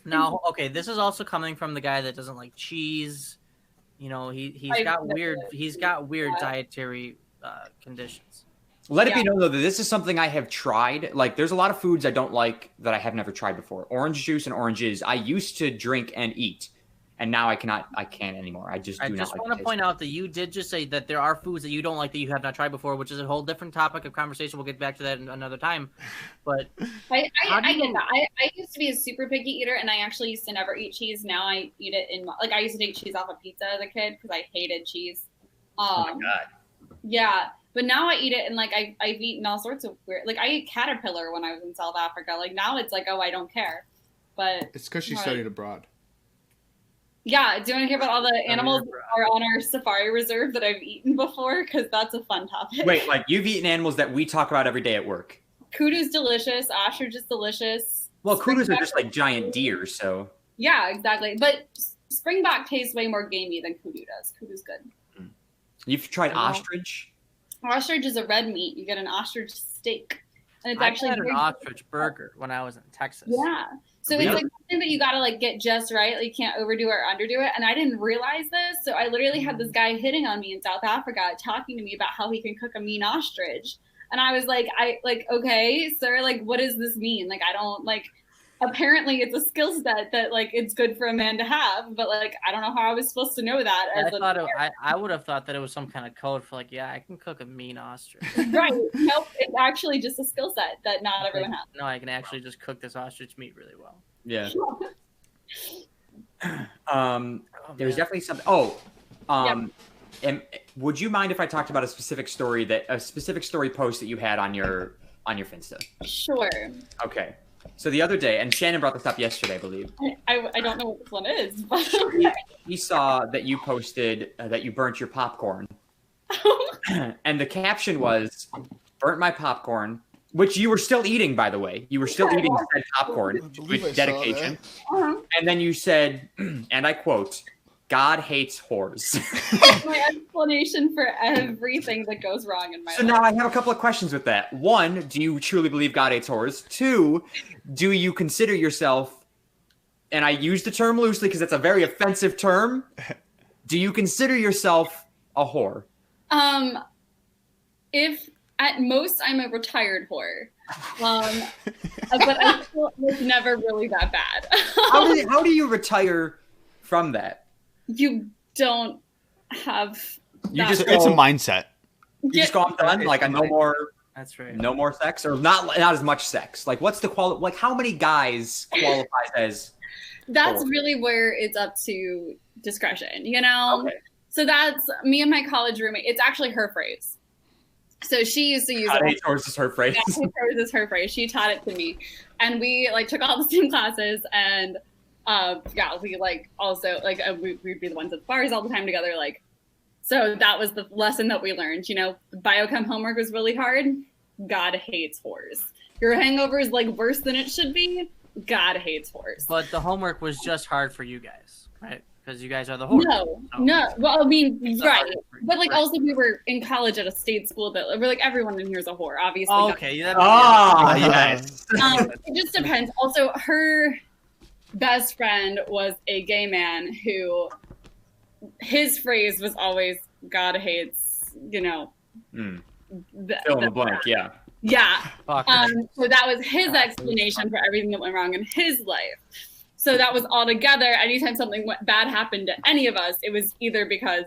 Now, okay, this is also coming from the guy that doesn't like cheese. You know, he's got weird dietary conditions. Let it be known, though, that this is something I have tried. Like, there's a lot of foods I don't like that I have never tried before. Orange juice and oranges, I used to drink and eat. And now I can't anymore. I just do not like it. I just want to point out that you did just say that there are foods that you don't like that you have not tried before, which is a whole different topic of conversation. We'll get back to that another time. But I get that. I used to be a super picky eater, and I actually used to never eat cheese. Now I eat it I used to take cheese off of pizza as a kid because I hated cheese. Oh my God. Yeah. But now I eat it, and like I've eaten all sorts of weird. Like I ate caterpillar when I was in South Africa. Like now it's like, oh, I don't care. But it's because she studied abroad. Yeah. Do you want to hear about all the animals that are on our safari reserve that I've eaten before? Because that's a fun topic. Wait, like you've eaten animals that we talk about every day at work? Kudu's delicious. Ostrich is delicious. Well, kudus are just like giant deer, so. Yeah, exactly. But springbok tastes way more gamey than kudu does. Kudu's good. You've tried ostrich? Ostrich is a red meat. You get an ostrich steak. And it's I actually had an ostrich burger when I was in Texas. Yeah. So Really? it's like something that you gotta like get just right. Like you can't overdo it or underdo it. And I didn't realize this. So I literally had this guy hitting on me in South Africa, talking to me about how he can cook a mean ostrich. And I was like, okay, sir, like, what does this mean? Like, I don't like, apparently it's a skill set that like it's good for a man to have, but like, I don't know how I was supposed to know that. I would have thought that it was some kind of code for like, yeah, I can cook a mean ostrich. Right. Nope. It's actually just a skill set that not everyone has. No, I can actually just cook this ostrich meat really well. Yeah. There's definitely something. And would you mind if I talked about a specific story post that you had on your Finsta? Sure. Okay. So the other day, and Shannon brought this up yesterday, I believe. I don't know what this one is, but he saw that you posted that you burnt your popcorn. And the caption was, "Burnt my popcorn," which you were still eating, by the way. You were still eating said popcorn with dedication. And then you said, and I quote, "God hates whores." My explanation for everything that goes wrong in my life. So now I have a couple of questions with that. One, do you truly believe God hates whores? Two, do you consider yourself, and I use the term loosely because it's a very offensive term, do you consider yourself a whore? If at most I'm a retired whore, but I still, it's never really that bad. How do you retire from that? You don't have. It's a mindset. You just go, I'm done. Like, no more. That's right. No more sex, or not as much sex. Like, what's the like? How many guys qualify as? That's really where it's up to discretion, you know. Okay. So that's me and my college roommate. It's actually her phrase. So she used to use God hates whores is her phrase. Yeah, hers is her phrase. She taught it to me, and we like took all the same classes, and we like also like we'd be the ones at the bars all the time together. Like, so that was the lesson that we learned. You know, biochem homework was really hard. God hates whores. Your hangover is like worse than it should be. God hates whores. But the homework was just hard for you guys, right? Because you guys are the whores. No. Well, I mean, right. But like, also, we were in college at a state school that we're like everyone in here is a whore, obviously. Oh, okay. Yes. It just depends. Also, her best friend was a gay man who his phrase was always "God hates," you know. Fill in the blank. Yeah. Yeah. So that was his explanation for everything that went wrong in his life. So that was all together. Anytime something bad happened to any of us, it was either because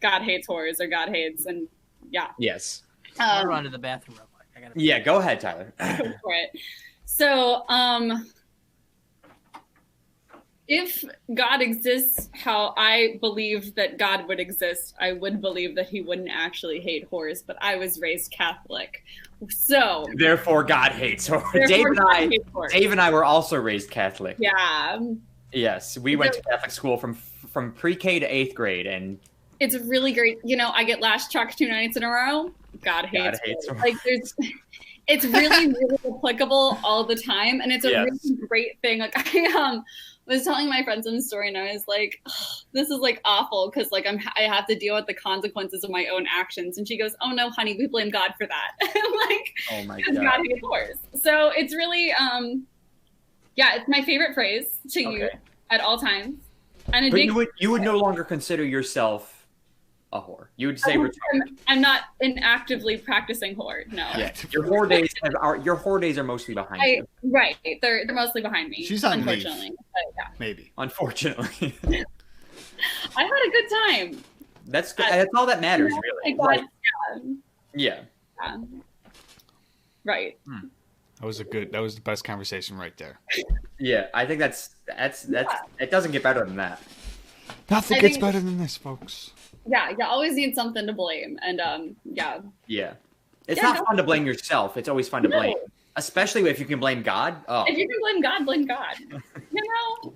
God hates whores or God hates, and yeah. Yes. I'll run to the bathroom real quick. Yeah, go ahead, Tyler. Go for it. So, if God exists how I believe that God would exist, I would believe that he wouldn't actually hate whores, but I was raised Catholic. So therefore God hates whores. Dave and I were also raised Catholic. Yeah. Yes, we went to Catholic school from pre-K to 8th grade, and it's really great. You know, I get lash truck 2 nights in a row. God hates whores. Like it's really, really applicable all the time, and it's a really great thing. Like I was telling my friends in the story, and I was like, "This is like awful because like I have to deal with the consequences of my own actions." And she goes, "Oh no, honey, we blame God for that." I'm like, Oh my because God hates horse. So it's really, it's my favorite phrase to use at all times. And but you would no longer consider yourself a whore. You would say I'm not an actively practicing whore. No. Yeah, your whore days are mostly behind you. Right, they're mostly behind me. She's on unfortunately. leave. But, yeah. Maybe. Unfortunately. I had a good time. That's good. That's all that matters, really. Yeah. Right. That was the best conversation right there. Yeah, I think that's it doesn't get better than that. Nothing gets better than this, folks. Yeah, you always need something to blame, and Yeah. It's not fun to blame yourself. It's always fun to blame, especially if you can blame God. Oh. If you can blame God, blame God. You know.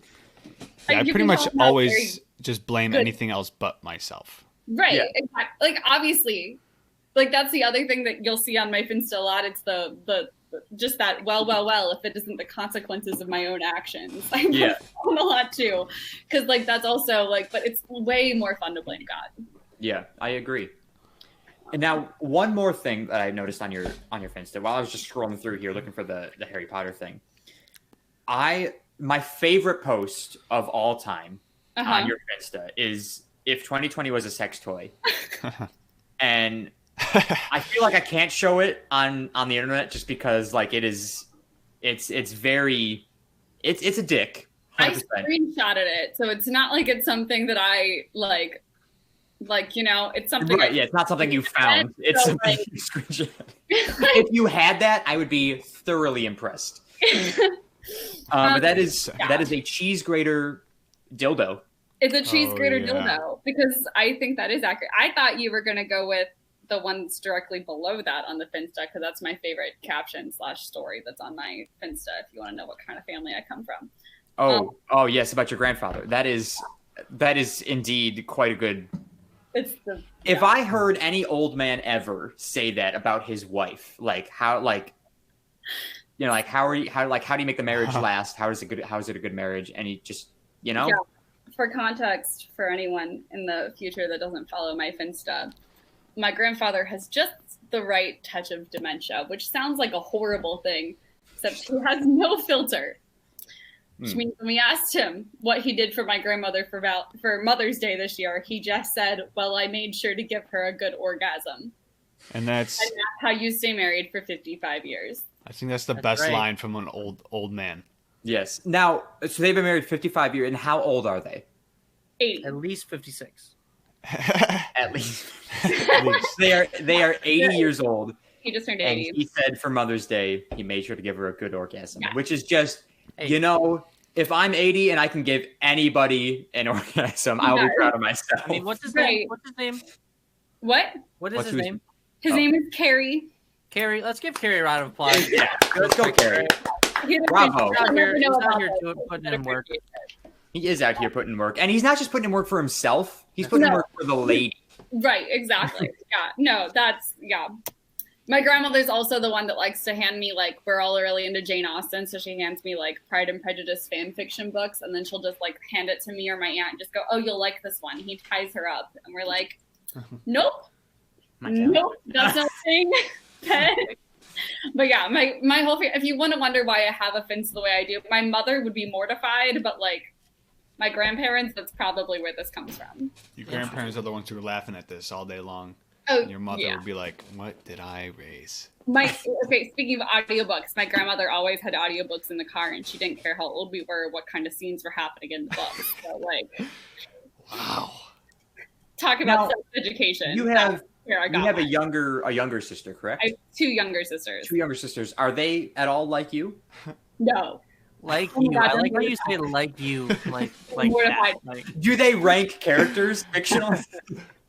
Yeah, I pretty much always just blame anything else but myself. Right. Yeah. Exactly. Like obviously, like that's the other thing that you'll see on my Finsta a lot. It's the just that well if it isn't the consequences of my own actions. I a lot too, because like that's also like, but it's way more fun to blame God. Yeah, I agree. And now one more thing that I noticed on your Finsta while I was just scrolling through here looking for the Harry Potter thing. My favorite post of all time on your Finsta is if 2020 was a sex toy. And I feel like I can't show it on the internet just because like it's a dick. 100%. I screenshotted it, so it's not like it's something that I like it's something right. Yeah, it's not something you found. It's so, something you screenshot. If you had that, I would be thoroughly impressed. But that is a cheese grater dildo. It's a cheese grater dildo because I think that is accurate. I thought you were going to go with the one that's directly below that on the Finsta because that's my favorite caption / story that's on my Finsta if you want to know what kind of family I come from. Oh yes, about your grandfather. That is indeed quite a good. If I heard any old man ever say that about his wife, like how do you make the marriage last? How is it a good marriage? And he just For context, for anyone in the future that doesn't follow my Finsta, my grandfather has just the right touch of dementia, which sounds like a horrible thing, except he has no filter. Which means when we asked him what he did for my grandmother for Mother's Day this year, he just said, "Well, I made sure to give her a good orgasm." And that's how you stay married for 55 years. I think that's the best line from an old man. Yes. Now, so they've been married 55 years, and how old are they? 80. At least 56. At least. They are 80 years old. He just turned 80. And he said for Mother's Day, he made sure to give her a good orgasm, which is just, if I'm 80 and I can give anybody an orgasm, I'll be proud of myself. I mean, what's his name? What? What is his name? His name is Carrie. Carrie, let's give Carrie a round of applause. Yeah, let's go, Carrie. Bravo. He's out here putting in work. He is out here putting in work. And he's not just putting in work for himself. He's putting in work for the lady. Right, exactly. My grandmother's also the one that likes to hand me, like, we're all really into Jane Austen, so she hands me, like, Pride and Prejudice fan fiction books, and then she'll just, like, hand it to me or my aunt and just go, "Oh, you'll like this one." He ties her up, and we're like, nope, that's not a thing. But yeah, my whole if you want to wonder why I have a Finsta the way I do, my mother would be mortified, but, like, my grandparents, that's probably where this comes from. Your grandparents are the ones who are laughing at this all day long. Oh, and your mother would be like, "What did I raise?" Speaking of audiobooks, my grandmother always had audiobooks in the car, and she didn't care how old we were, what kind of scenes were happening in the books. So, like, wow. Talk about self-education. You have a younger sister, correct? I have 2 younger sisters. 2 younger sisters. Are they at all like you? No. Like you. I like how you say "like you," like that. Like, do they rank characters fictional?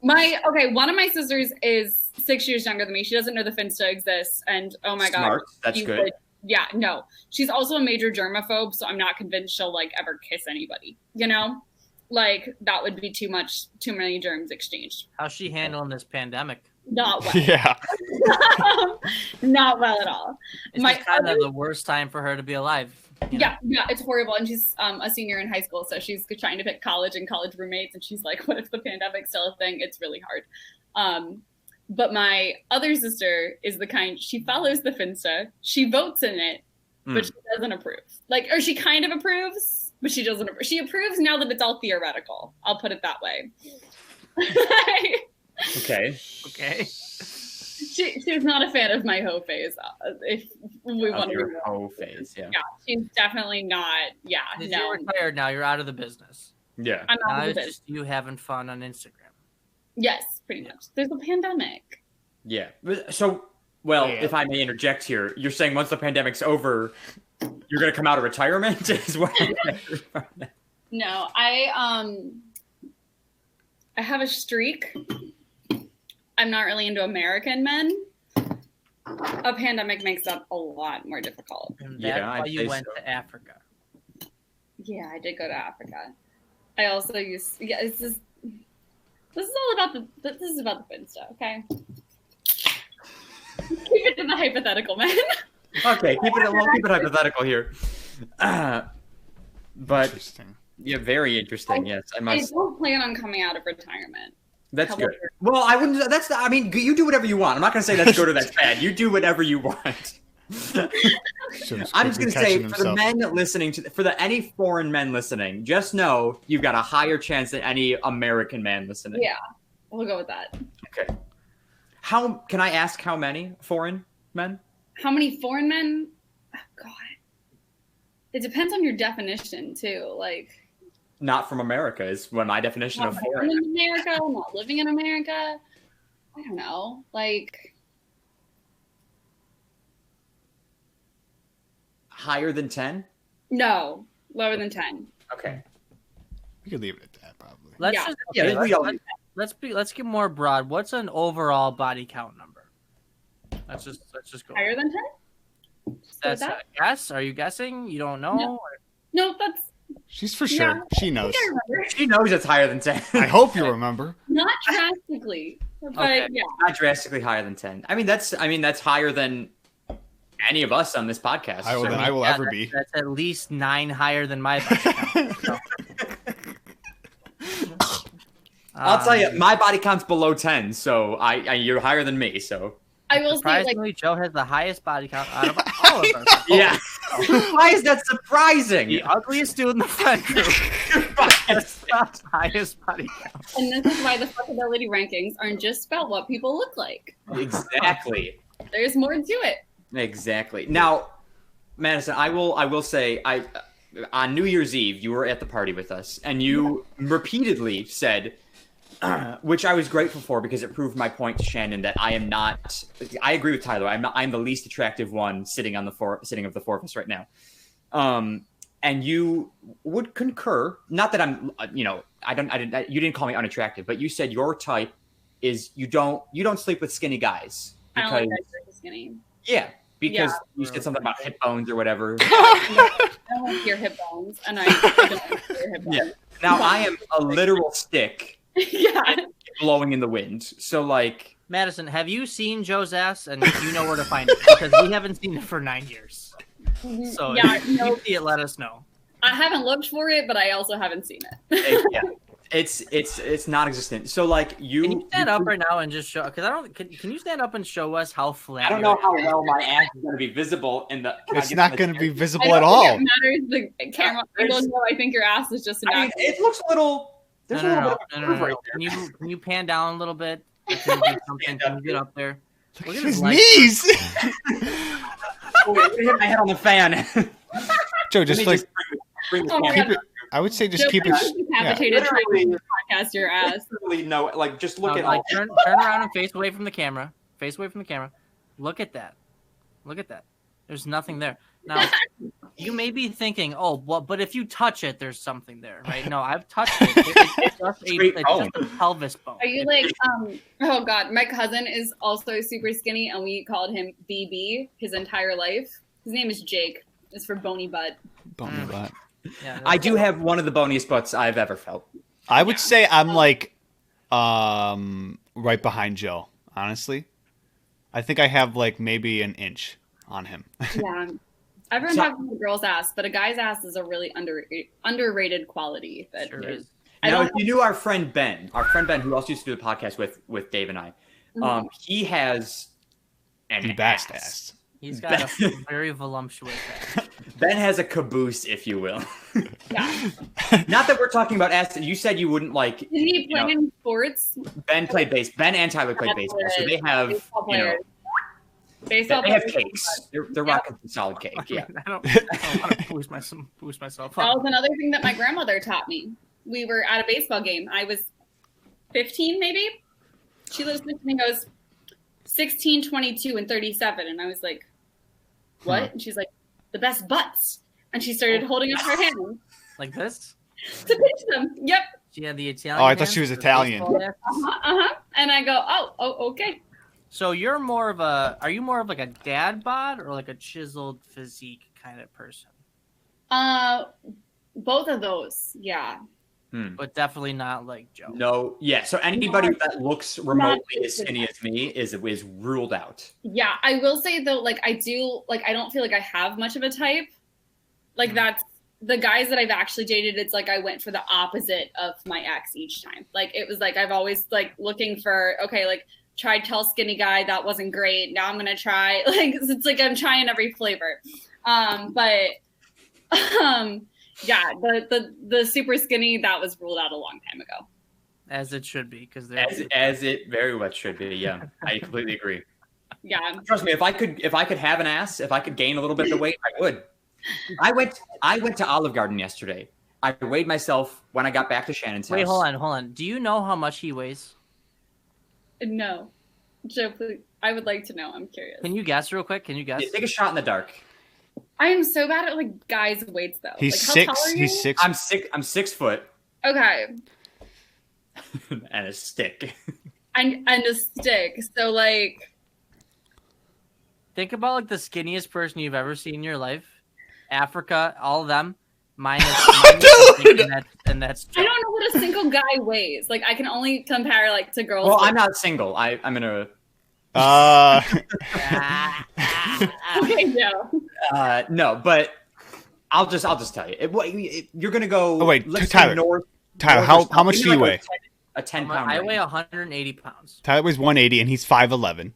One of my sisters is 6 years younger than me. She doesn't know the Finsta exists, and oh my god, that's good. No, she's also a major germaphobe, so I'm not convinced she'll like ever kiss anybody. Like that would be too many germs exchanged. How's she handling this pandemic? Not well. Yeah. Not well at all. It's kind of the worst time for her to be alive. Yeah, it's horrible. And she's a senior in high school, so she's trying to pick college and college roommates. And she's like, what if the pandemic's still a thing? It's really hard. But my other sister is the kind, she follows the Finsta. She votes in it, but she doesn't approve. Like, or she kind of approves, but she doesn't approve. She approves now that it's all theoretical. I'll put it that way. Okay. She's not a fan of my hoe phase. If we want to your hoe phase, yeah. Yeah, she's definitely not. Yeah, You're retired now. You're out of the business. Yeah. I'm Now out of it's the business. just you having fun on Instagram. Yes, pretty much. There's a pandemic. Yeah. So, well, Yeah. if I may interject here, you're saying once the pandemic's over, you're going to come out of retirement? Is what No, I have a streak. I'm not really into American men. A pandemic makes that a lot more difficult. And that's why I'd you say went so. to Africa. Yeah, I did go to Africa. I also used. Yeah, this is all about the Finsta. Okay. Keep it to the hypothetical, man. Okay, keep it hypothetical here. But Interesting. yeah, very interesting. Yes, I I must. don't plan on coming out of retirement. That's However- good. Well, I wouldn't. That's. I mean, you do whatever you want. I'm not going to say that's good or that's bad. You do whatever you want. I'm just going to say for the men listening any foreign men listening, just know you've got a higher chance than any American man listening. Yeah, we'll go with that. Okay. How can I ask how many foreign men? How many foreign men? Oh, God. It depends on your definition too. Like, Not from America is what my definition not of born foreign. in America, not living in America. I don't know. Like, Higher than 10? no, lower than 10. Okay. We could leave it at that, probably. Let's Yeah. just Yeah, okay, we all- let's get more broad. What's an overall body count number? Let's just go. Higher than 10? That's that? a guess. Are you guessing? You don't know? No. No, that's. She's for sure. Yeah. She knows. I remember. She knows it's higher than 10. I hope you remember. Not drastically, but Okay. yeah. Not drastically higher than 10. I mean, that's higher than any of us on this podcast. I will, so- I will Yeah, ever that's, be. That's at least 9 higher than my body count. So. I'll tell you, my body count's below 10, so I you're higher than me, so. I will say, like, Surprisingly, Joe has the highest body count out of all of us. Yeah. Why is that surprising? The ugliest dude in the friend group has the highest body count. and this is why the fuckability rankings aren't just about what people look like. Exactly. There's more to it. Exactly. Now, Madison, I will say, on New Year's Eve, you were at the party with us, and you repeatedly said, which I was grateful for because it proved my point to Shannon that I am not. I agree with Tyler. I'm the least attractive one sitting of the four of us right now. And you would concur. Not that I'm. You didn't call me unattractive, but you said your type is you don't sleep with skinny guys I because don't like guys that are skinny. yeah. Because Yeah. you said something about hip bones or whatever. I don't like your hip bones, and I don't like your hip bones. Yeah. Now I am a literal stick Yeah. blowing in the wind. So like, Madison, have you seen Joe's ass? And you know where to find it because we haven't seen it for 9 years. So Yeah, if you no. see it, let us know. I haven't looked for it, but I also haven't seen it. yeah, it's non-existent. So like you. Can you stand up right now and just show? Because I don't. Can you stand up and show us how flat? I don't your know how ass is? well my ass is going to be visible in the. can I It's get not the- going to be I visible don't at think all. it matters the camera angle. No, I think your ass is just an I mean, it looks a little. There's a little bit of a curve right there. Can you pan down a little bit? Can you do something? Can you get up there? Look Look at at his his legs. knees. Oh, wait, I'm gonna hit my head on the fan. Joe, Let just me like bring the Oh my camera. keep it. I would say just Joe, keep you're it. decapitated trying Literally. to podcast your ass. Literally no, like just look No, at like, all. turn around and face away from the camera. Face away from the camera. Look at that. Look at that. There's nothing there. Now, you may be thinking, oh, well, but if you touch it, there's something there, right? No, I've touched it. It's just Straight bone. a pelvis bone. Are you like, oh God, my cousin is also super skinny and we called him BB his entire life. His name is Jake. It's for bony butt. Bummer butt. Yeah, I do have one of the boniest butts I've ever felt. I would say I'm like right behind Joe, honestly. I think I have like maybe an inch on him. Yeah. Everyone talks about the girl's ass, but a guy's ass is a really underrated quality. That Sure is. Now, if you knew our friend Ben, who also used to do the podcast with Dave and I, he has an best ass. He's got a very voluptuous ass. Ben has a caboose, if you will. Yeah. Not that we're talking about ass. You said you wouldn't like. Did he play in sports? Ben played base. Ben and Tyler played baseball, so they have they have cakes. They're rocking some solid cake. Yeah. I don't want to boost myself That up. was another thing that my grandmother taught me. We were at a baseball game. I was 15, maybe. She lives next to me and goes, 16, 22, and 37. And I was like, what? And she's like, the best butts. And she started holding up her hands. Like this? To pitch them. Yep. She had the Italian. Oh, I thought she was Italian. And I go, oh, okay. So are you more of like a dad bod or like a chiseled physique kind of person? Both of those, yeah. But definitely not like Joe. No, yeah. So anybody that looks remotely as skinny as me is ruled out. Yeah, I will say though, like I don't feel like I have much of a type. Like that's the guys that I've actually dated. It's like I went for the opposite of my ex each time. Like it was like I've always like looking for like tried tall skinny guy, that wasn't great. Now I'm gonna try it's like I'm trying every flavor. Yeah, the super skinny, that was ruled out a long time ago. As it should be, because as it very much should be. Yeah, I completely agree. Yeah, trust me. If I could have an ass, if I could gain a little bit of weight, I would. I went to Olive Garden yesterday. I weighed myself when I got back to Shannon's house. Wait, hold on. Do you know how much he weighs? No, Joe, please. I would like to know. I'm curious. Can you guess real quick? Can you guess? Yeah, take a shot in the dark. I am so bad at like guys' weights though. He's like, 6. He's 6. I'm 6 foot. Okay. And a stick. And a stick. So like. Think about like the skinniest person you've ever seen in your life. Africa, all of them. Minus Dude! and that's Joe. I don't know what a single guy weighs. Like I can only compare like to girls. Well, I'm not single. I'm in a. Okay, Joe. No, but I'll just tell you. You're gonna go. Oh wait, Tyler. North, Tyler, how much do you weigh? A 10-pound. I weigh 180 pounds. Tyler weighs 180 and he's 5'11".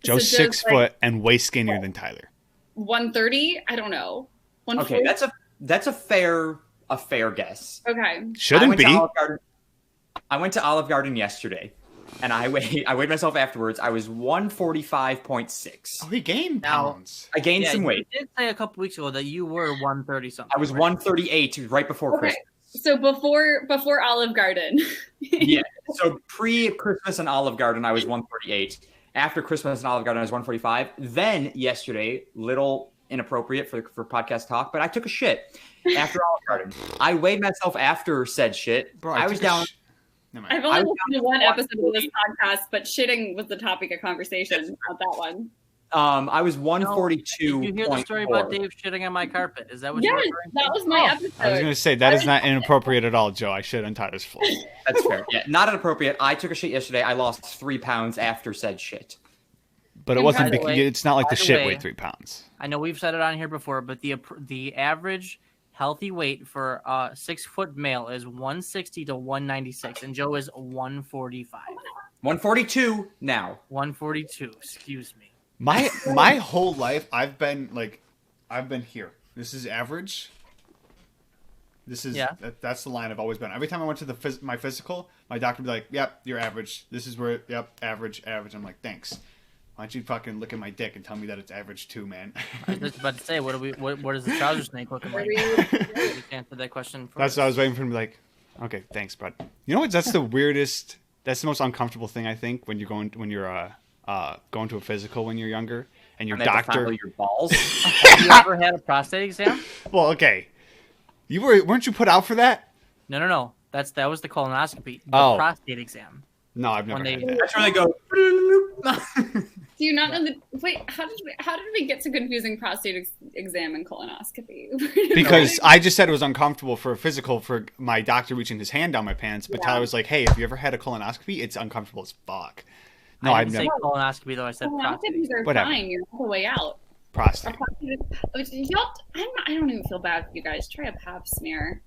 Joe's So 6 like, foot and way skinnier than Tyler. 130? I don't know. 140? Okay, that's a fair guess. Okay. Shouldn't be. I went to Olive Garden yesterday, and I weighed myself afterwards. I was 145.6. Oh, he gained pounds. I gained some weight. You did say a couple weeks ago that you were 130 something. I was 138 right before Christmas. So before Olive Garden. Yeah. So pre-Christmas and Olive Garden, I was 138. After Christmas and Olive Garden, I was 145. Then yesterday, little inappropriate for podcast talk, but I took a shit after Olive Garden. I weighed myself after said shit. Bro, I was down. I've only listened to one episode of this podcast, but shitting was the topic of conversation, not that one. I was 142. Did you hear the story about Dave shitting on my carpet? Is that what you're referring to? That was my episode. I was going to say, that is not inappropriate at all, Joe. I shit on Tyler's floor. That's fair. Yeah, not inappropriate. I took a shit yesterday. I lost 3 pounds after said shit. But it wasn't. By the way- It's not like the by the shit way- weighed 3 pounds. I know we've said it on here before, but the average healthy weight for a 6 foot male is 160 to 196, and Joe is 145. 142 now. 142. Excuse me. My whole life, I've been here. This is average. This is that's the line I've always been. Every time I went to my physical, my doctor would be like, "Yep, you're average. This is where average." I'm like, "Thanks." Why don't you fucking look at my dick and tell me that it's average too, man? I was just about to say, what is the trouser snake looking like? You answered that question first. That's what I was waiting for him to be like, okay, thanks, bud. You know what? That's the weirdest. That's the most uncomfortable thing I think when you're going to a physical when you're younger and your doctor. Your balls. Have you ever had a prostate exam? Well, okay. Weren't you put out for that? No. That was the colonoscopy. The prostate exam. No, I've never had that. That's where they go. Do you not know wait, how did we get to confusing prostate exam and colonoscopy? Because I just said it was uncomfortable for a physical for my doctor reaching his hand down my pants, but Tyler was like, "Hey, have you ever had a colonoscopy? It's uncomfortable as fuck." No, I I've didn't never. say colonoscopy though. I said prostate. Colonoscopies are Whatever. fine. You're all the way out. prostate. I don't even feel bad for you guys. Try a pap smear.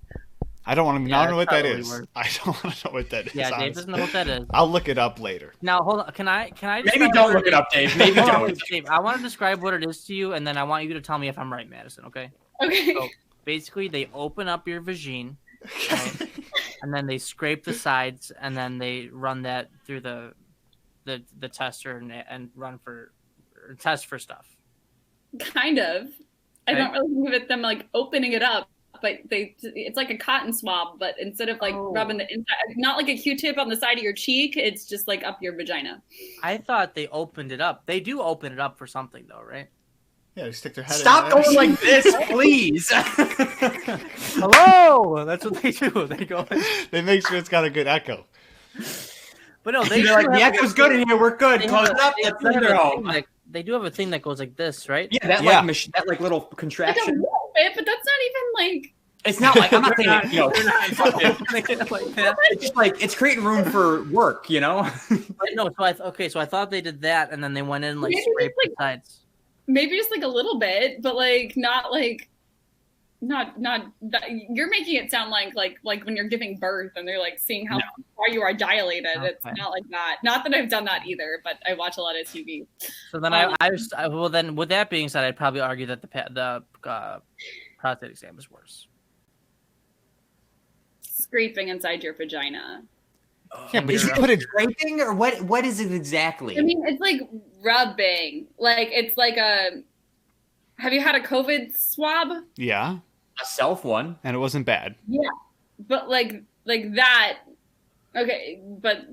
I don't want to. Yeah, I don't know what that probably is. works. I don't want to know what that is. Yeah, Dave honestly. doesn't know what that is. I'll look it up later. Now, hold on. Can I? Maybe describe don't what look it up, Dave. Maybe Hold on, don't. wait, Dave, I want to describe what it is to you, and then I want you to tell me if I'm right, Madison. Okay. Okay. So basically, they open up your vagine, right? And then they scrape the sides, and then they run that through the tester and run for or test for stuff. Kind of. I Okay. don't really think of it them like opening it up, but it's like a cotton swab, but instead of like rubbing the inside, not like a Q-tip on the side of your cheek, it's just like up your vagina. I thought they opened it up. They do open it up for something, though, right? Yeah, they stick their head. Stop in going there. like this, please. Hello. That's what they do. They go. They make sure it's got a good echo. But no, they They're like, do the have echo's good in here. We're good. they Close have it up. they Let's do send have her a thing home. they do have a thing that goes like this, right? Yeah, that Yeah. that like little Like a contraption. little bit, but that's not even like. It's not like I'm not saying it, They're not fuck it. fucking like that. It's just like it's creating room for work, you know. But no, so I thought they did that, and then they went in and, like Maybe scraped it's the sides. Maybe just like a little bit, but like not that, you're making it sound like when you're giving birth and they're like seeing how far you are dilated. Okay. It's not like that. Not that I've done that either, but I watch a lot of TV. So then well then with that being said, I'd probably argue that the prostate exam is worse. Scraping inside your vagina. Yeah, but Is you it put it. scraping or what? What is it exactly? I mean, it's like rubbing. Like it's like a. Have you had a COVID swab? Yeah, A self one. and it wasn't bad. Yeah, but like that. Okay, but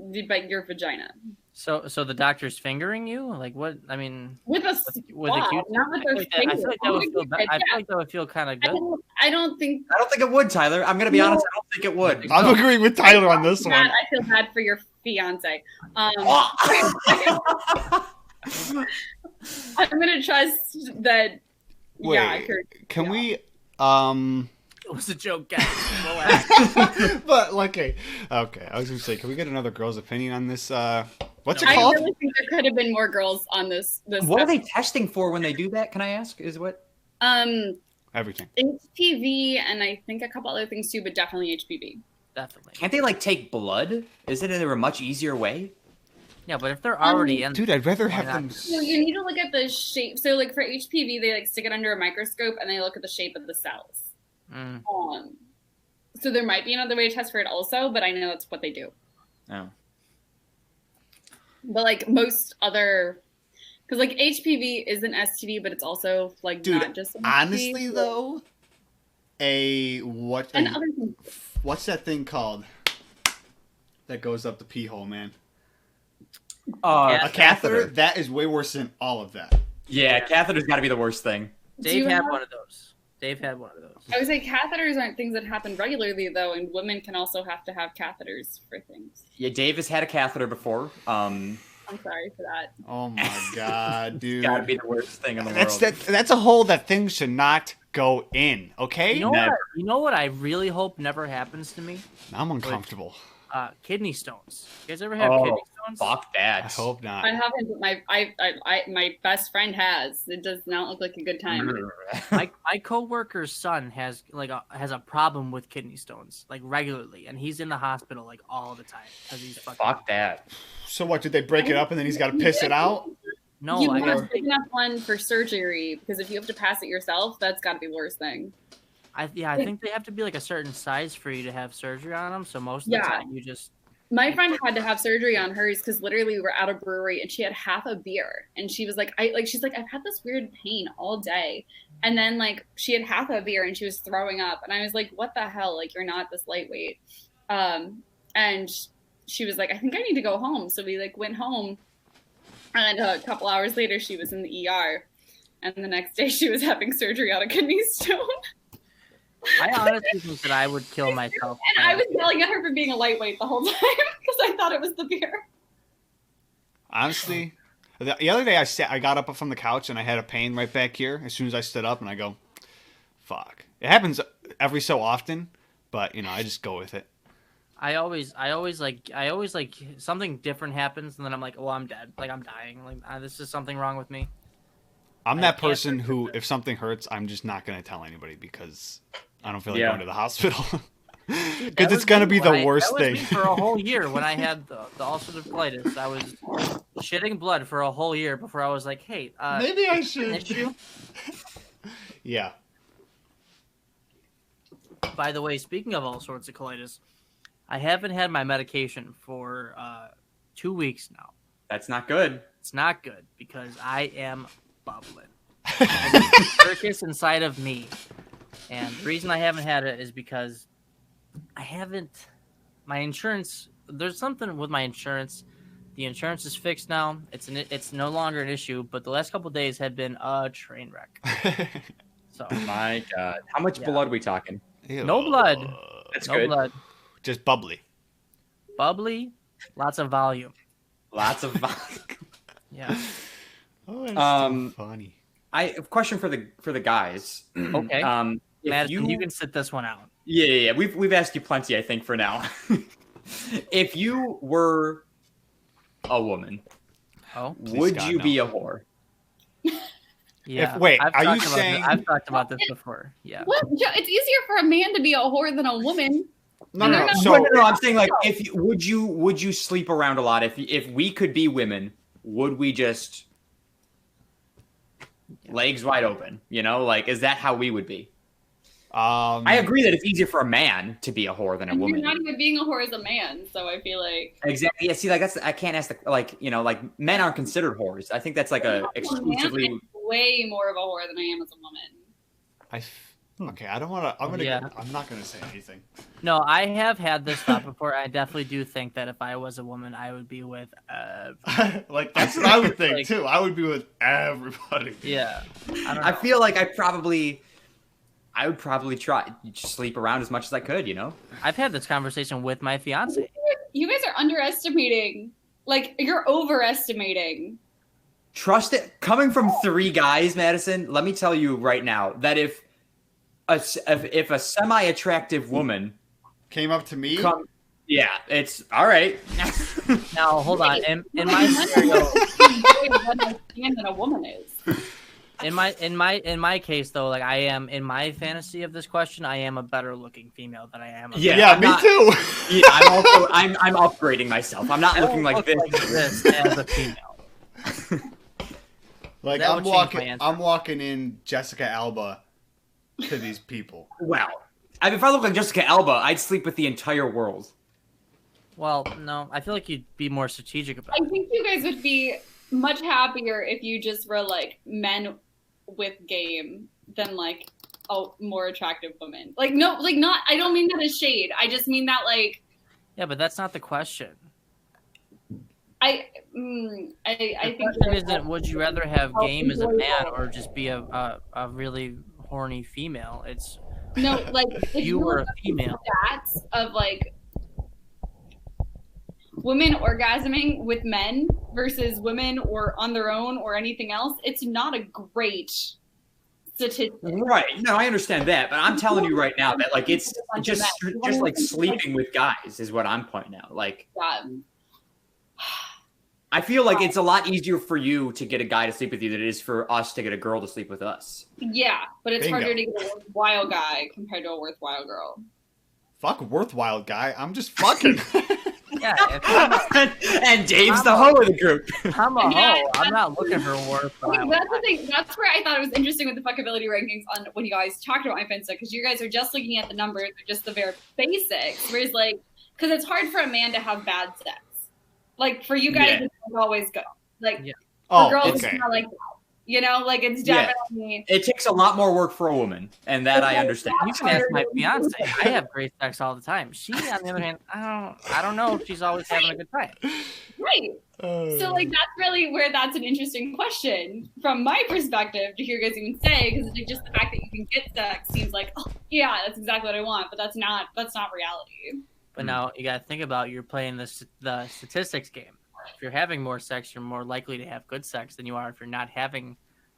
your vagina So the doctor's fingering you? Like what? I mean, with a with a swab, Q-tip? not with I their feel finger. like that would feel. I feel like that would feel kind of good. I don't think. I don't think it would, Tyler. I'm gonna be No. honest. I don't think it would. I'm agreeing with Tyler on this one. I feel bad for your fiance. I'm gonna trust that. Wait, Yeah, Kurt, can yeah. we? It was a joke, guys. Relax. But okay. I was gonna say, can we get another girl's opinion on this? What's it I called? really think there could have been more girls on this. What are they testing for when they do that? Can I ask? Is what? Everything. HPV and I think a couple other things too, but definitely HPV. Definitely. Can't they like take blood? Isn't there a much easier way? Yeah, but if they're already in, Dude, I'd rather Why have not? them. So you need to look at the shape. So like for HPV, they like stick it under a microscope and they look at the shape of the cells. Mm. So there might be another way to test for it also, but I know that's what they do. Oh. But like most other, because like HPV is an STD, but it's also like Dude, not just an honestly STD. though, And other things. what's that thing called that goes up the pee hole, man? Yeah. A catheter? That is way worse than all of that. Yeah, catheter's got to be the worst thing. Dave you had have- one of those. Dave had one of those. I would say catheters aren't things that happen regularly though, and women can also have to have catheters for things. Yeah, Dave has had a catheter before. I'm sorry for that. Oh my god, dude. Got to be the worst thing in the That's world. that's a hole that things should not go in. Okay. You know what I really hope never happens to me? I'm uncomfortable. Kidney stones. You guys ever have Oh, kidney stones? Fuck that. I hope not. I haven't, but my best friend has. It does not look like a good time. My coworker's son has a problem with kidney stones like regularly, and he's in the hospital like all the time because he's fucking. Fuck that. So what? Did they break it up and then he's got to piss it out? No, You I want guess a big enough one for surgery because if you have to pass it yourself, that's got to be the worst thing. I think they have to be like a certain size for you to have surgery on them. So most of the Yeah. time you just. My friend had to have surgery on hers because literally we were at a brewery and she had half a beer and she was like, she's like, I've had this weird pain all day, and then like she had half a beer and she was throwing up, and I was like, what the hell? Like you're not this lightweight, and she was like, I think I need to go home. So we like went home, and a couple hours later she was in the ER, and the next day she was having surgery on a kidney stone. I honestly think that I would kill myself. And I was yelling at her for being a lightweight the whole time because I thought it was the beer. Honestly, the other day I got up from the couch and I had a pain right back here as soon as I stood up, and I go, fuck. It happens every so often, but I just go with it. I always like something different happens, and then I'm like, oh, I'm dead. Like I'm dying. Like this is something wrong with me. I'm that person who, if something hurts, I'm just not going to tell anybody because I don't feel like going to the hospital. Because it's going to be the worst thing. That was me for a whole year when I had the ulcerative colitis. I was shitting blood for a whole year before I was like, hey, maybe I should. Issue? Yeah. By the way, speaking of all sorts of colitis, I haven't had my medication for 2 weeks now. That's not good. It's not good because I am bubbling. There's a circus inside of me. And the reason I haven't had it is because my insurance, there's something with my insurance. The insurance is fixed now. It's no longer an issue, but the last couple of days had been a train wreck. So my God. How much blood are we talking? Ew. No blood. That's no good. blood. Just bubbly. Bubbly, lots of volume. Lots of volume. Yeah. Oh, that's too funny. I have a question for the guys. Okay. Madison, you can sit this one out. Yeah. We've asked you plenty, I think, for now. If you were a woman, would you be a whore? Yeah. Are you saying I've talked about this before? Yeah. What? It's easier for a man to be a whore than a woman. No. No. I'm saying, like, would you sleep around a lot? If we could be women, would we just legs wide open? You know, like, is that how we would be? I agree that it's easier for a man to be a whore than a woman. You're not even being a whore as a man, so I feel like exactly. Yeah, see, like I can't ask like men aren't considered whores. I think that's like a exclusively I'm way more of a whore than I am as a woman. Okay, I don't want to. I'm not gonna say anything. No, I have had this thought before. I definitely do think that if I was a woman, I would be with. Like that's what I would think too. I would be with everybody. Yeah, I feel like I would probably try to sleep around as much as I could. You know, I've had this conversation with my fiance. You guys are underestimating. Like you're overestimating. Trust it. Coming from 3 guys, Madison, let me tell you right now that if a semi-attractive woman came up to me, yeah, it's all right. Now hold on. In my scenario, than a woman is. In my case though, like I am in my fantasy of this question, I am a better looking female than I am. Me too. Yeah, I'm upgrading myself. I'm not looking like this as a female. Like I'm walking in Jessica Alba to these people. Wow. If I look like Jessica Alba, I'd sleep with the entire world. Well, no, I feel like you'd be more strategic about it. I think you guys would be much happier if you just were like men with game than like a more attractive woman. Like no, like not. I don't mean that as shade. I just mean that like. Yeah, but that's not the question. I The think question isn't would you rather have game as a man or just be a really horny female? It's no, like if you were a female. Stats of like women orgasming with men versus women or on their own or anything else, it's not a great statistic. Right. No, I understand that, but I'm telling you right now that like it's just like sleeping with guys is what I'm pointing out. Like I feel like it's a lot easier for you to get a guy to sleep with you than it is for us to get a girl to sleep with us. Yeah, but it's harder to get a worthwhile guy compared to a worthwhile girl. Fuck worthwhile guy. I'm just fucking. Yeah. And Dave's the hoe of the group. I'm a hoe. I'm not looking for worthwhile. That's the thing. That's where I thought it was interesting with the fuckability rankings on when you guys talked about my Finsta, because you guys are just looking at the numbers, just the very basics. Whereas like, because it's hard for a man to have bad sex. Like for you guys, it's always go. Like for girls, it's not like that. You know, like it's definitely. It takes a lot more work for a woman, and that I understand. You can ask my fiance. I have great sex all the time. She, on the other hand, I don't know if she's always having a good time. Right. So like that's really where that's an interesting question from my perspective to hear you guys even say, because like, just the fact that you can get sex seems like, oh yeah, that's exactly what I want, but that's not reality. But now you got to think about you're playing the statistics game. If you're having more sex, you're more likely to have good sex than you are if you're not having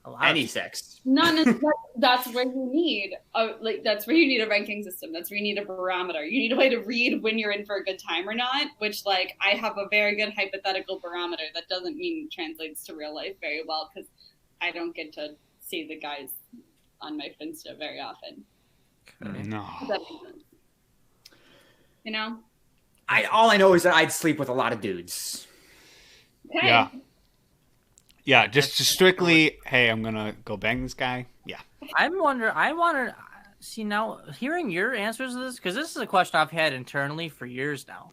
a lot any of sex. That's where you need that's where you need a ranking system. That's where you need a barometer. You need a way to read when you're in for a good time or not. Which like I have a very good hypothetical barometer that doesn't mean translates to real life very well because I don't get to see the guys on my Finsta very often. Okay. No. Does that make sense? You know? All I know is that I'd sleep with a lot of dudes. Okay. Yeah. Yeah, just strictly, hey, I'm going to go bang this guy. Yeah. I want to see now, hearing your answers to this, because this is a question I've had internally for years now.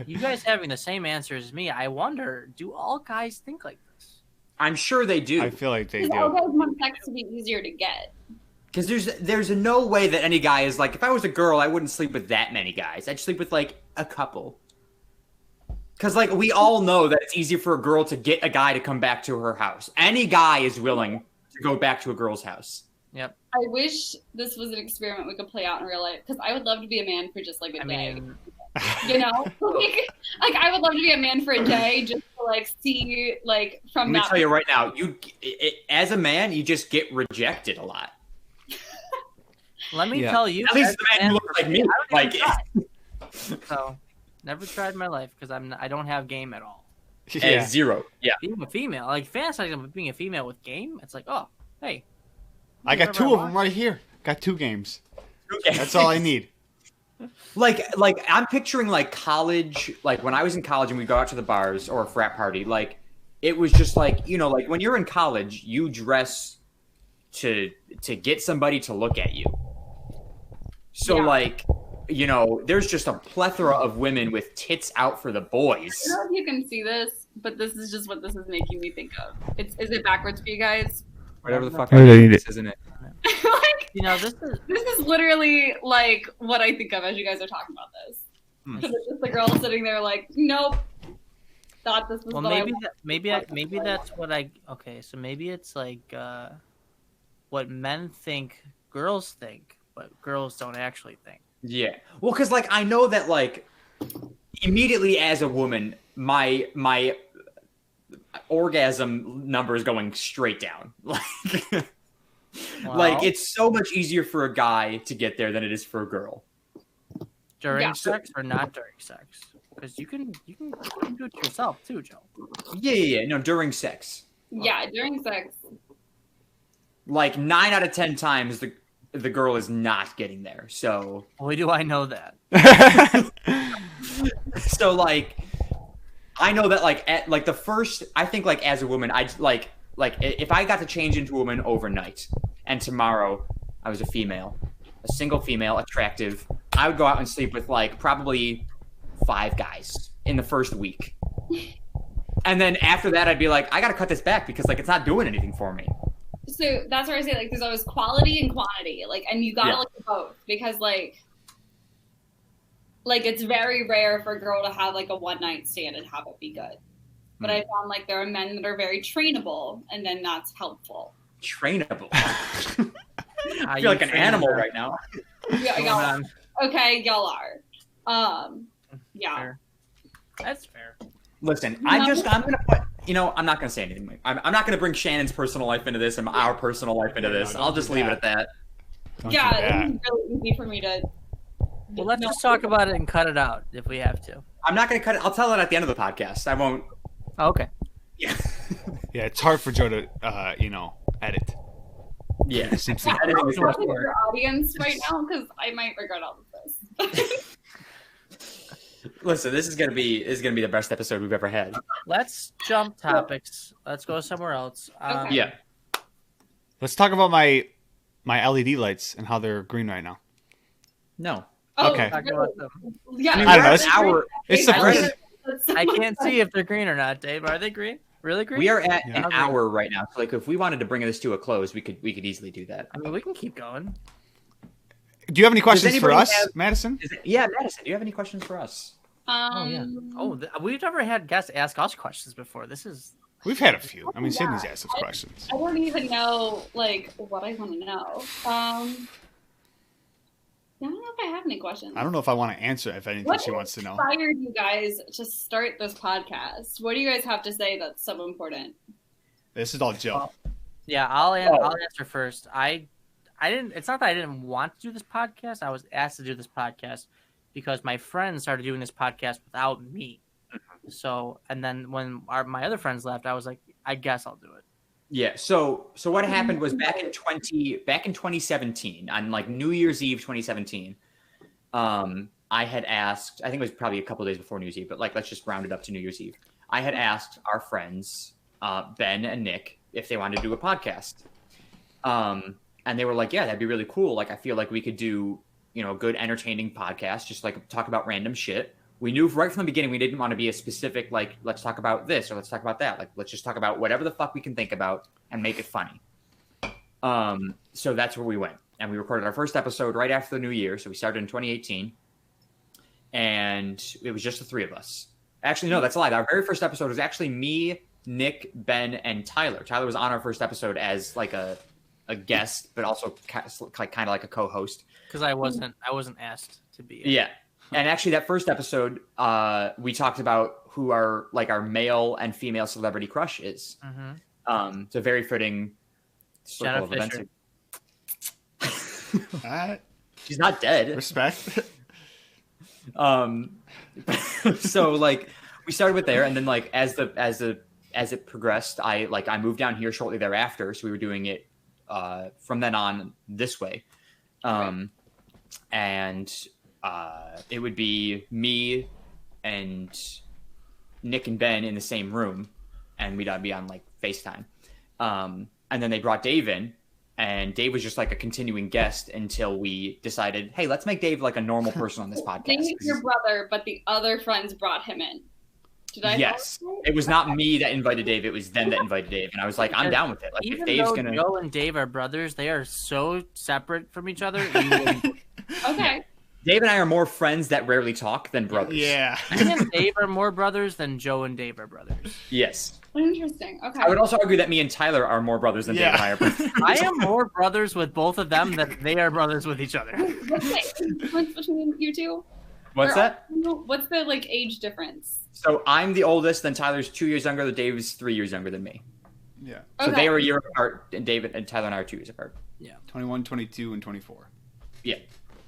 You guys having the same answer as me, I wonder, do all guys think like this? I'm sure they do. I feel like they Because all do. guys want sex to be easier to get. Because there's no way that any guy is like, if I was a girl, I wouldn't sleep with that many guys. I'd sleep with like a couple. Because like we all know that it's easier for a girl to get a guy to come back to her house. Any guy is willing to go back to a girl's house. Yep. I wish this was an experiment we could play out in real life, because I would love to be a man for just like a day. You know, like I would love to be a man for a day just to like see like from. Let me tell you right now, as a man, you just get rejected a lot. Let me tell you, At least the man who looks like me, like. So, never tried in my life because I don't have game at all. Yeah. Zero. Yeah. Being a female, like fantasizing about being a female with game, it's like, oh, hey. I got 2 of them right here. Got 2 games. Okay. That's all I need. Like I'm picturing like college, like when I was in college and we'd go out to the bars or a frat party, like it was just like, you know, like when you're in college, you dress to get somebody to look at you. So like, you know, there's just a plethora of women with tits out for the boys. I don't know if you can see this, but this is just what this is making me think of. Is it backwards for you guys? Whatever the fuck I need it. isn't it? Like, You know, this is literally like what I think of as you guys are talking about this. Because it's just the girl sitting there like, nope. Thought this was well, what maybe that's what I. Okay, so maybe it's like what men think girls think, but girls don't actually think. Yeah. Well, because like I know that like immediately as a woman, my orgasm number is going straight down. Like it's so much easier for a guy to get there than it is for a girl. During sex or not during sex? Because you can do it yourself too, Joe. Yeah. No, during sex. Yeah, during sex. Like 9 out of 10 times the girl is not getting there. So Boy, do I know that. so like I know that like at like the first, I think like as a woman, I'd like if I got to change into a woman overnight and tomorrow I was a female, a single female, attractive, I would go out and sleep with like probably 5 guys in the first week. And then after that, I'd be like, I got to cut this back because like it's not doing anything for me. So that's where I say like there's always quality and quantity, like, and you gotta look at both because like it's very rare for a girl to have like a one night stand and have it be good. But I found like there are men that are very trainable, and then that's helpful. Trainable. I feel like an animal right now. Yeah, y'all. Okay, y'all are. Yeah. Fair. That's fair. Listen, I'm gonna put. You know, I'm not gonna say anything. I'm not gonna bring Shannon's personal life into this and our personal life into this. I'll just leave it at that. It's really easy for me to. Well, let's just talk about it and cut it out if we have to. I'm not gonna cut it. I'll tell it at the end of the podcast. I won't. Oh, okay. Yeah. Yeah, it's hard for Joe to, edit. Yeah. Seems Yeah, like I'm talking to your audience right now because I might regret all of this. Listen, this is gonna be the best episode we've ever had. Let's jump topics. Let's go somewhere else. Okay. Yeah. Let's talk about my LED lights and how they're green right now. No. Okay. Talk about them. Yeah, I mean, I don't know, we're at hour. It's the first. I can't see if they're green or not, Dave. Are they green? Really green? We are at Yeah. an hour right now. So like, if we wanted to bring this to a close, we could easily do that. I mean, we can keep going. Do you have any questions for anybody us, have- Madison? Madison, do you have any questions for us? We've never had guests ask us questions before. This is. We've had a few. I mean, Sydney's asked us questions. I don't even know like what I want to know. I don't know if I have any questions. I don't know if I want to answer if anything she wants to know. What inspired you guys to start this podcast? What do you guys have to say that's so important? This is all Joe. Yeah, I'll answer first. I didn't. It's not that I didn't want to do this podcast. I was asked to do this podcast because my friends started doing this podcast without me. So, and then when my other friends left, I was like, I guess I'll do it. Yeah. So what happened was back in 2017 on like New Year's Eve 2017. I had asked, I think it was probably a couple of days before New Year's Eve, but like let's just round it up to New Year's Eve. I had asked our friends, Ben and Nick, if they wanted to do a podcast. And they were like, yeah, that'd be really cool. Like I feel like we could do, a good entertaining podcast, just like talk about random shit. We knew right from the beginning we didn't want to be a specific, like, let's talk about this or let's talk about that. Like, let's just talk about whatever the fuck we can think about and make it funny. So that's where we went. And we recorded our first episode right after the new year. So we started in 2018. And it was just the three of us. Actually, no, that's a lie. Our very first episode was actually me, Nick, Ben, and Tyler. Tyler was on our first episode as like a guest, but also kind of like a co-host. Because I wasn't asked to be. Yeah. And actually, that first episode, we talked about who our male and female celebrity crush is. Mm-hmm. It's a very fitting circle of events. She's not dead. Respect. So like we started with there, and then like as it progressed, I moved down here shortly thereafter. So we were doing it from then on this way, and it would be me and Nick and Ben in the same room, and we'd be on like FaceTime. And then they brought Dave in, and Dave was just like a continuing guest until we decided, hey, let's make Dave like a normal person on this podcast. Dave's your brother, but the other friends brought him in. Did I? Yes, it was not me that invited Dave; it was them that invited Dave, and I was like, I'm down with it. Like, even if Dave's though Joe and Dave are brothers, they are so separate from each other. Okay. Dave and I are more friends that rarely talk than brothers. Yeah. Me and Dave are more brothers than Joe and Dave are brothers. Yes. Interesting. Okay. I would also argue that me and Tyler are more brothers than Dave and I are brothers. I am more brothers with both of them than they are brothers with each other. What's the difference between you two? What's that? What's the like age difference? So I'm the oldest, then Tyler's 2 years younger, then Dave is 3 years younger than me. Yeah. So they were a year apart, and David and Tyler and I are 2 years apart. Yeah. 21, 22, and 24. Yeah.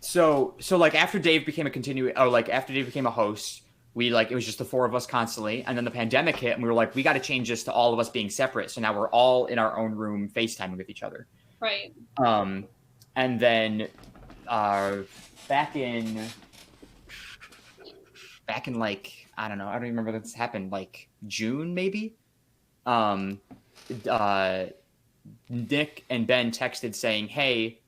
So like after Dave became after Dave became a host, it was just the four of us constantly, and then the pandemic hit, and we were like, we got to change this to all of us being separate. So now we're all in our own room FaceTiming with each other. Right. And then back in like, I don't know, I don't even remember when this happened, like June maybe. Nick and Ben texted saying, hey,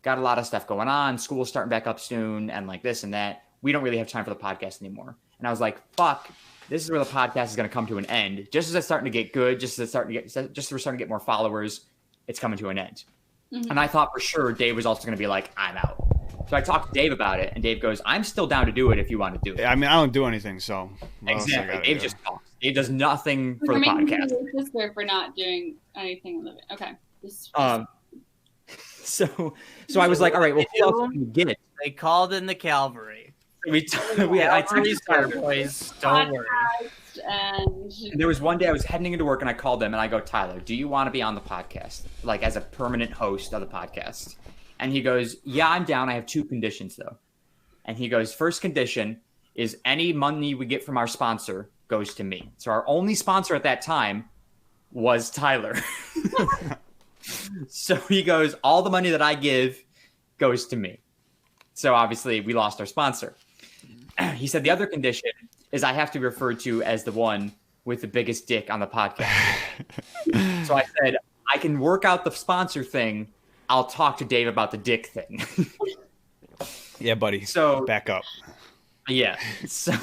got a lot of stuff going on. School's starting back up soon, and like this and that. We don't really have time for the podcast anymore. And I was like, fuck, this is where the podcast is going to come to an end. Just as it's starting to get good, just as we're starting to get more followers, it's coming to an end. Mm-hmm. And I thought for sure Dave was also going to be like, I'm out. So I talked to Dave about it, and Dave goes, I'm still down to do it if you want to do it. I mean, I don't do anything, so. Exactly. Dave just talks. Dave does nothing for the podcast. Sister for not doing anything. Okay. So I was like, all right, well, who else can we get? They called in the cavalry. I texted boys. Don't worry. And there was one day I was heading into work, and I called them, and I go, Tyler, do you want to be on the podcast, like as a permanent host of the podcast? And he goes, yeah, I'm down. I have two conditions though. And he goes, first condition is any money we get from our sponsor goes to me. So our only sponsor at that time was Tyler. So he goes, all the money that I give goes to me. So obviously we lost our sponsor. He said the other condition is I have to be referred to as the one with the biggest dick on the podcast. So I said, I can work out the sponsor thing. I'll talk to Dave about the dick thing. Yeah, buddy. So back up. Yeah. So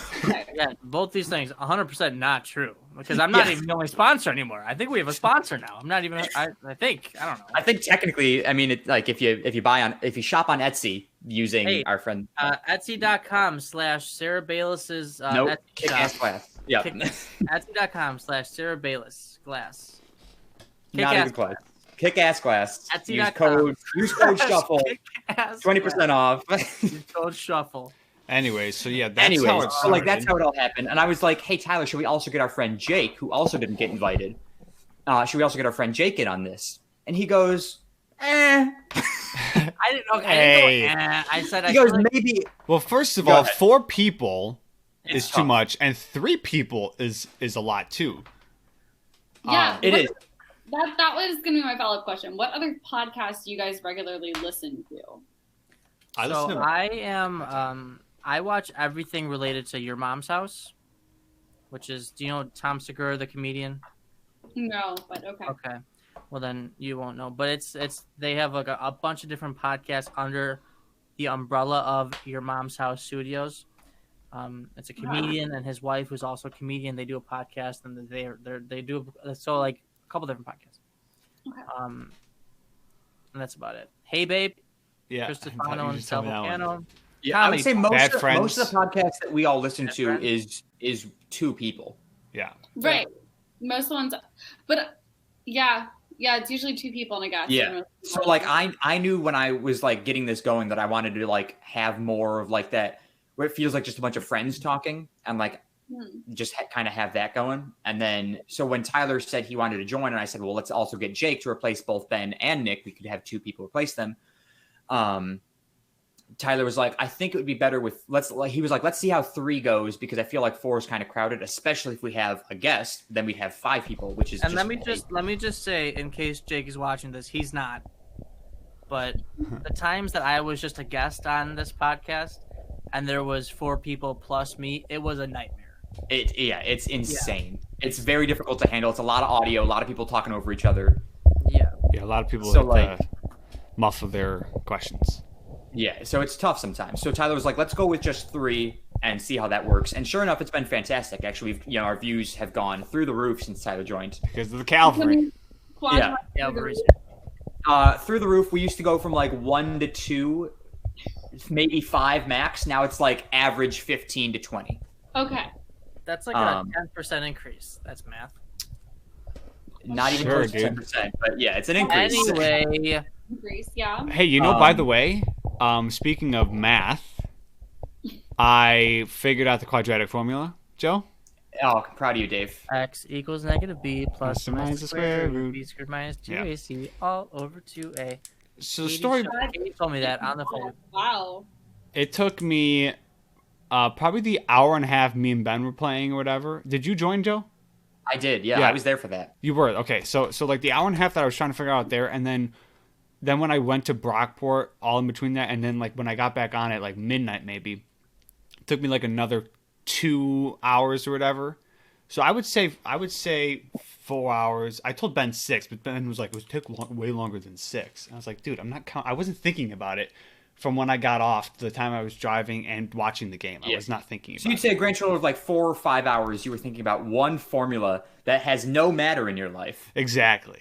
yeah, both these things 100% not true, because I'm not even the only sponsor anymore. I think we have a sponsor now. I'm not even. I think I don't know. I think technically, I mean, like if you shop on Etsy using our friend Etsy.com/Sarah Bayless's nope, Kick-Ass Glass. Yeah. Etsy.com/Sarah Bayless Glass. Not even close. Kick-Ass Glass. Etsy.com. Use code Shuffle. 20% off. Use code Shuffle. Anyway, so yeah, that's how it started. So that's how it all happened. And I was like, hey, Tyler, should we also get our friend Jake, who also didn't get invited? Should we also get our friend Jake in on this? And he goes, I didn't go, I said, he goes, maybe. Well, first of all, 4 people is too much, and 3 people is a lot too. Yeah, it is. That was going to be my follow-up question. What other podcasts do you guys regularly listen to? I watch everything related to Your Mom's House, which is, do you know Tom Segura, the comedian? No, but okay. Okay. Well, then you won't know. But they have like a bunch of different podcasts under the umbrella of Your Mom's House Studios. It's a comedian and his wife, who's also a comedian. They do a podcast, and they do so like a couple different podcasts. Okay. And that's about it. Hey Babe, Yeah. Chris Stefano and Sal Volcano. Yeah, I would say most of the Friends. podcasts that we all listen Bad to Friends. is two people. Yeah. Right. Most ones, but yeah, it's usually two people and a guest. Yeah. So like I knew when I was like getting this going that I wanted to like have more of like that where it feels like just a bunch of friends talking and like just kind of have that going. And then so when Tyler said he wanted to join, and I said, well, let's also get Jake to replace both Ben and Nick. We could have two people replace them. Tyler was like, I think it would be better with let's see how 3 goes, because I feel like 4 is kind of crowded, especially if we have a guest. Then we'd have 5 people, which is. And just let me just say, in case Jake is watching this, he's not. But the times that I was just a guest on this podcast, and there was 4 people plus me, it was a nightmare. It's insane. Yeah. It's very difficult to handle. It's a lot of audio, a lot of people talking over each other. Yeah, a lot of people have to muffle their questions. Yeah, so it's tough sometimes. So Tyler was like, let's go with just 3 and see how that works. And sure enough, it's been fantastic. Actually, our views have gone through the roof since Tyler joined. Because of the Calvary. Yeah. Calvary's. Through the roof, we used to go from like 1 to 2, maybe 5 max. Now it's like average 15 to 20. Okay. That's like a 10% increase. That's math. Not even close to 10%, but yeah, it's an increase. Anyway. Increase, yeah. Hey, by the way, speaking of math, I figured out the quadratic formula. Joe? Oh, I'm proud of you, Dave. X equals negative B plus or minus the square root. B squared minus 2AC all over 2A. So the story... Katie told me that on the phone. Wow. It took me probably the hour and a half me and Ben were playing or whatever. Did you join, Joe? I did, yeah. I was there for that. You were? Okay, so like the hour and a half that I was trying to figure out there, and then when I went to Brockport, all in between that, and then like when I got back on at like midnight maybe, it took me like another 2 hours or whatever. So I would say 4 hours. I told Ben 6, but Ben was like, it would take way longer than 6. And I was like, dude, I wasn't thinking about it from when I got off to the time I was driving and watching the game. I was not thinking about it. So you'd say a grand total of like 4 or 5 hours you were thinking about one formula that has no matter in your life. Exactly.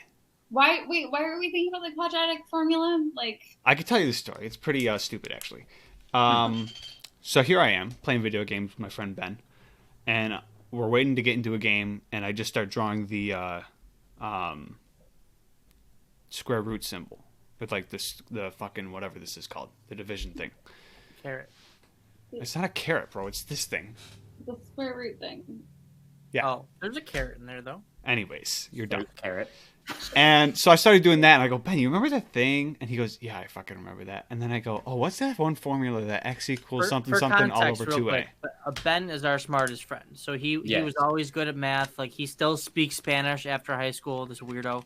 Why are we thinking about the quadratic formula? Like, I could tell you the story. It's pretty stupid, actually. So here I am playing video games with my friend Ben, and we're waiting to get into a game, and I just start drawing the square root symbol with like the fucking whatever this is called, the division thing. Carrot. It's not a carrot, bro. It's this thing. the square root thing. Yeah. Oh, there's a carrot in there though. Anyways, you're done. Carrot. And so I started doing that, and I go, Ben, you remember that thing? And he goes, yeah, I fucking remember that. And then I go, oh, what's that one formula that x equals something For something all context, over real 2a? quick, Ben is our smartest friend, so he was always good at math. Like he still speaks Spanish after high school. This weirdo,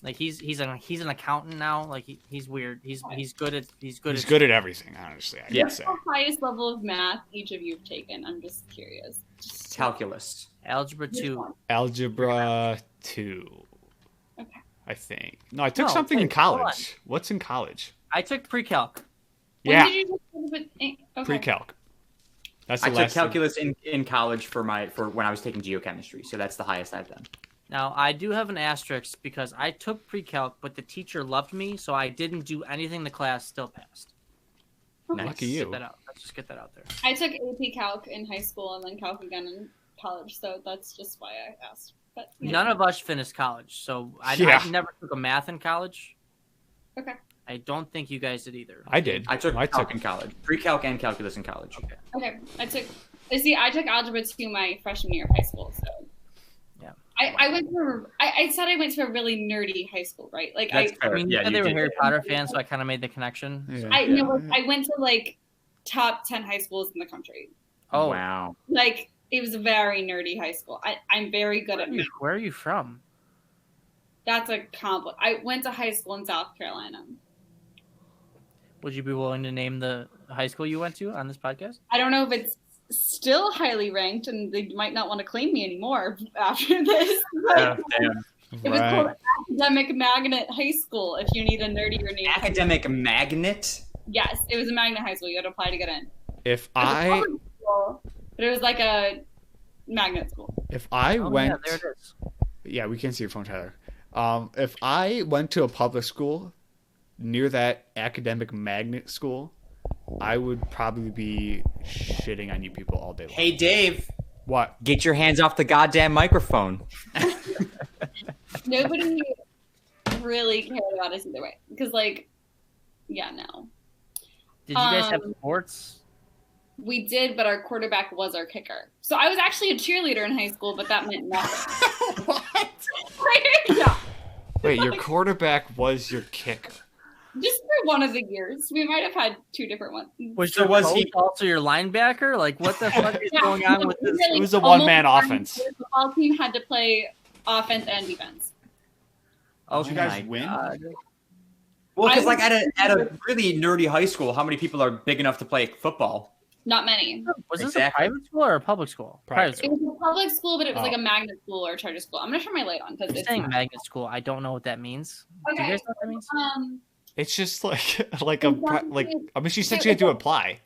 like he's an accountant now. Like he's weird. He's good at Everything, honestly. I What's say. the highest level of math each of you have taken? I'm just curious. Calculus. Algebra 2. Algebra 2. Okay. I think. No, I took something in college. What's in college? I took pre-calc. Yeah. When did you okay. Pre-calc. That's I the took last calculus in college for when I was taking geochemistry, so that's the highest I've done. Now, I do have an asterisk because I took pre-calc, but the teacher loved me, so I didn't do anything the class still passed. Nice. Lucky you. Let's just get that out there. I took AP Calc in high school and then Calc again in college, so that's just why I asked. But None of us finished college, so I never took a math in college. Okay. I don't think you guys did either. I did. I took calc in college. Pre-calc and calculus in college. Okay. I took algebra 2 my freshman year of high school, so yeah. I went to a really nerdy high school, right? Like That's fair. you said they were Harry Potter fans, so I kind of made the connection. Yeah. I went to like top 10 high schools in the country. Oh wow! Like it was a very nerdy high school. I'm very good at math. Where are you from? That's a I went to high school in South Carolina. Would you be willing to name the high school you went to on this podcast? I don't know if it's still highly ranked, and they might not want to claim me anymore after this. Damn. It was called Academic Magnet High School, if you need a nerdier name. Academic Magnet? Yes, it was a magnet high school. You had to apply to get in. If School, but it was like a magnet school. If I went... Yeah, there it is. Yeah, we can see your phone, Tyler. If I went to a public school near that academic magnet school, I would probably be shitting on you people all day long. Hey, Dave. What? Get your hands off the goddamn microphone. Nobody really cared about us either way. Because, like, yeah, no. Did you guys have sports? We did, but our quarterback was our kicker. So I was actually a cheerleader in high school, but that meant nothing. What? Yeah. Wait, your quarterback was your kicker. Just for one of the years. We might have had two different ones. Was So was he also your linebacker? Like, what the fuck is going on with this? It was a one-man offense. The football team had to play offense and defense. Oh, Did you guys my win? God. Well, because like at a really nerdy high school, how many people are big enough to play football? Not many. Was this Exactly. a private school or a public school? Private It was a public school, but it was Oh. like a magnet school or a charter school. I'm gonna turn my light on because You're it's saying magnet school. I don't know what that means. Do you okay. guys know what that means? It's just like I mean, she said So she had to it's a- apply.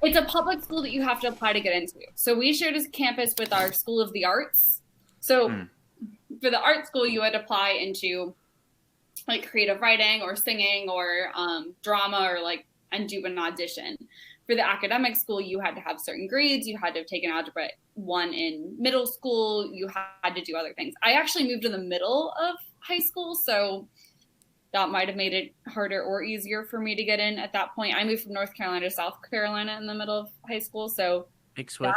It's a public school that you have to apply to get into. So we shared a campus with our School of the Arts. So for the art school, you would apply into like creative writing or singing or drama or like and do an audition. For the academic school, you had to have certain grades. You had to have taken Algebra 1 in middle school. You had to do other things. I actually moved in the middle of high school, so that might have made it harder or easier for me to get in at that point. I moved from North Carolina to South Carolina in the middle of high school, so Big switch.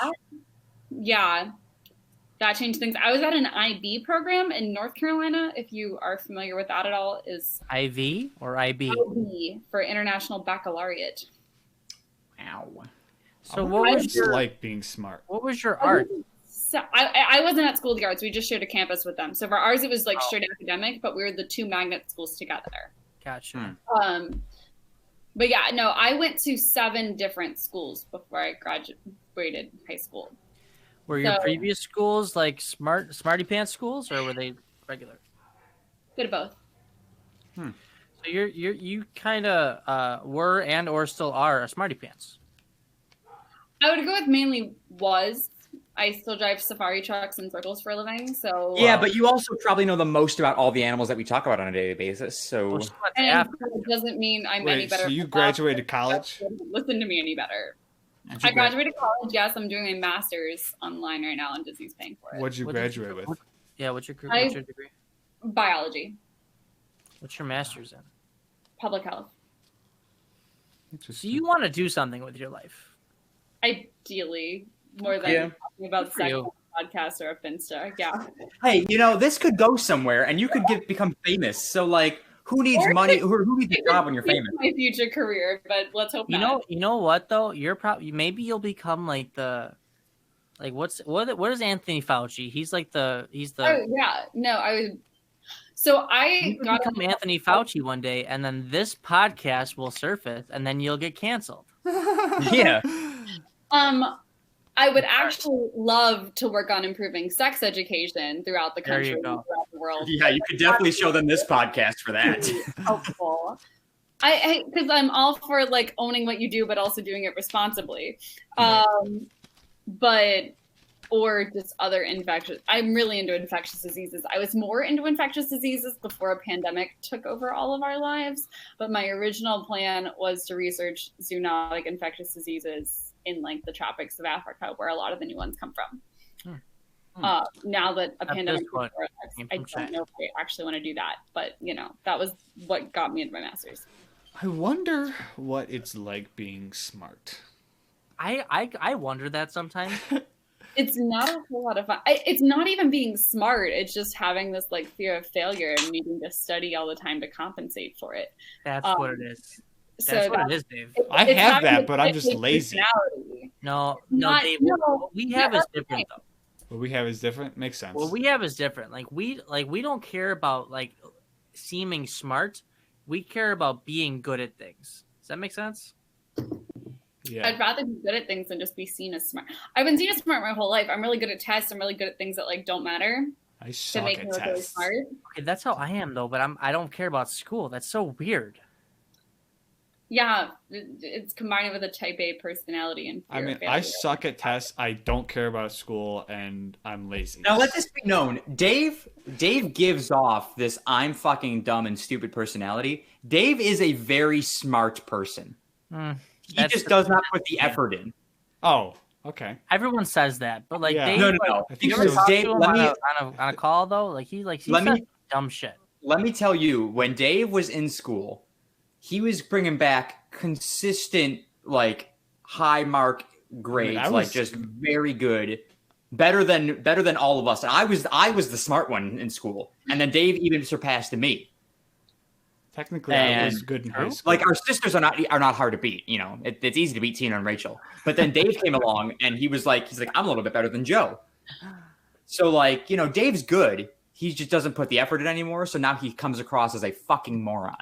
that changed things. I was at an IB program in North Carolina, if you are familiar with that at all, is IV or IB? IB for International Baccalaureate. Ow. So what was It's your like being smart. what was your art? So I wasn't at School of the Arts. We just shared a campus with them. So for ours, it was like straight academic, but we were the two magnet schools together. Gotcha. But yeah, no, I went to 7 different schools before I graduated high school. Were your So- previous schools like smarty pants schools, or were they regular? Bit of both. So you kind of were and or still are a smarty pants. I would go with mainly was. I still drive safari trucks in circles for a living, so Yeah, but you also probably know the most about all the animals that we talk about on a daily basis. So Well, she went to and Africa. it doesn't mean I'm any Wait, better. so you at that. graduated college? Listen to me any better. What'd you I graduated college. Yes, I'm doing a master's online right now, and Disney's paying for it. What'd you What did graduate with? Yeah, what's your I- degree? Biology, What's your master's in? public health. So you want to do something with your life? Ideally, more than Yeah. talking about Good for sex you. on a podcast or a Finsta. Yeah. hey, this could go somewhere, and you could become famous. So like, who needs Or money? it Who needs a job when you're famous? My future career, but let's hope You not. know what though? You're probably maybe you'll become like the like what is Anthony Fauci? He's the Oh yeah, no, I was. So I you could got become Anthony Fauci one day, and then this podcast will surface, and then you'll get canceled. Yeah. I would actually love to work on improving sex education throughout the There country you and go. throughout the world. Yeah, you could definitely show them this podcast for that. Helpful. I because I'm all for like owning what you do, but also doing it responsibly. But or just other infectious. I'm really into infectious diseases. I was more into infectious diseases before a pandemic took over all of our lives. But my original plan was to research zoonotic infectious diseases in like the tropics of Africa, where a lot of the new ones come from. Now that a At pandemic, this point, I don't know if I actually want to do that. But that was what got me into my master's. I wonder what it's like being smart. I wonder that sometimes. It's not a whole lot of fun. It's not even being smart. It's just having this like fear of failure and needing to study all the time to compensate for it. That's what it is. So That's what it is, Dave. I it's have having that, a but I'm just dedicated lazy. personality. No, Not- Dave. no, What we have is that's different though. What we have is different. Makes sense. What we have is different. Like we don't care about like seeming smart. We care about being good at things. Does that make sense? Yeah. I'd rather be good at things than just be seen as smart. I've been seen as smart my whole life. I'm really good at tests. I'm really good at things that like don't matter. I suck make at me look really tests. smart. Okay, that's how I am though. But I don't care about school. That's so weird. Yeah, it's combined with a type A personality and fear I mean, of failure. I suck at tests. I don't care about school, and I'm lazy. Now let this be known. Dave gives off this I'm fucking dumb and stupid personality. Dave is a very smart person. He just does not put the effort in. Oh, okay. Everyone says that, but like Yeah. Dave, No. like, think you ever so. talk Dave, to him let on, me- on a call though? Like he Let says me- dumb shit. Let me tell you, when Dave was in school, he was bringing back consistent, like high mark grades, I like was- just very good, better than all of us. And I was the smart one in school, and then Dave even surpassed me. Technically, I was And- good in high school. Like our sisters are not hard to beat. You know, it's easy to beat Tina and Rachel. But then Dave came along, and he's like, I'm a little bit better than Joe. So like, you know, Dave's good. He just doesn't put the effort in anymore. So now he comes across as a fucking moron.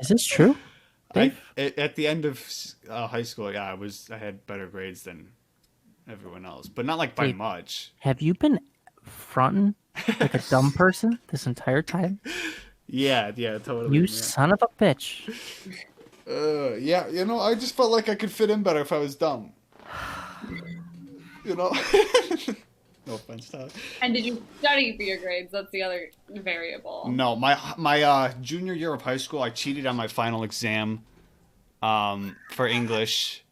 Is this true? At the end of high school, yeah, I had better grades than everyone else, but not like by Dave, much. Have you been fronting like a dumb person this entire time? Yeah, totally. You yeah. son of a bitch. Yeah, you know, I just felt like I could fit in better if I was dumb. You know? No offense, Todd. And did you study for your grades? That's the other variable. No, my junior year of high school, I cheated on my final exam for English.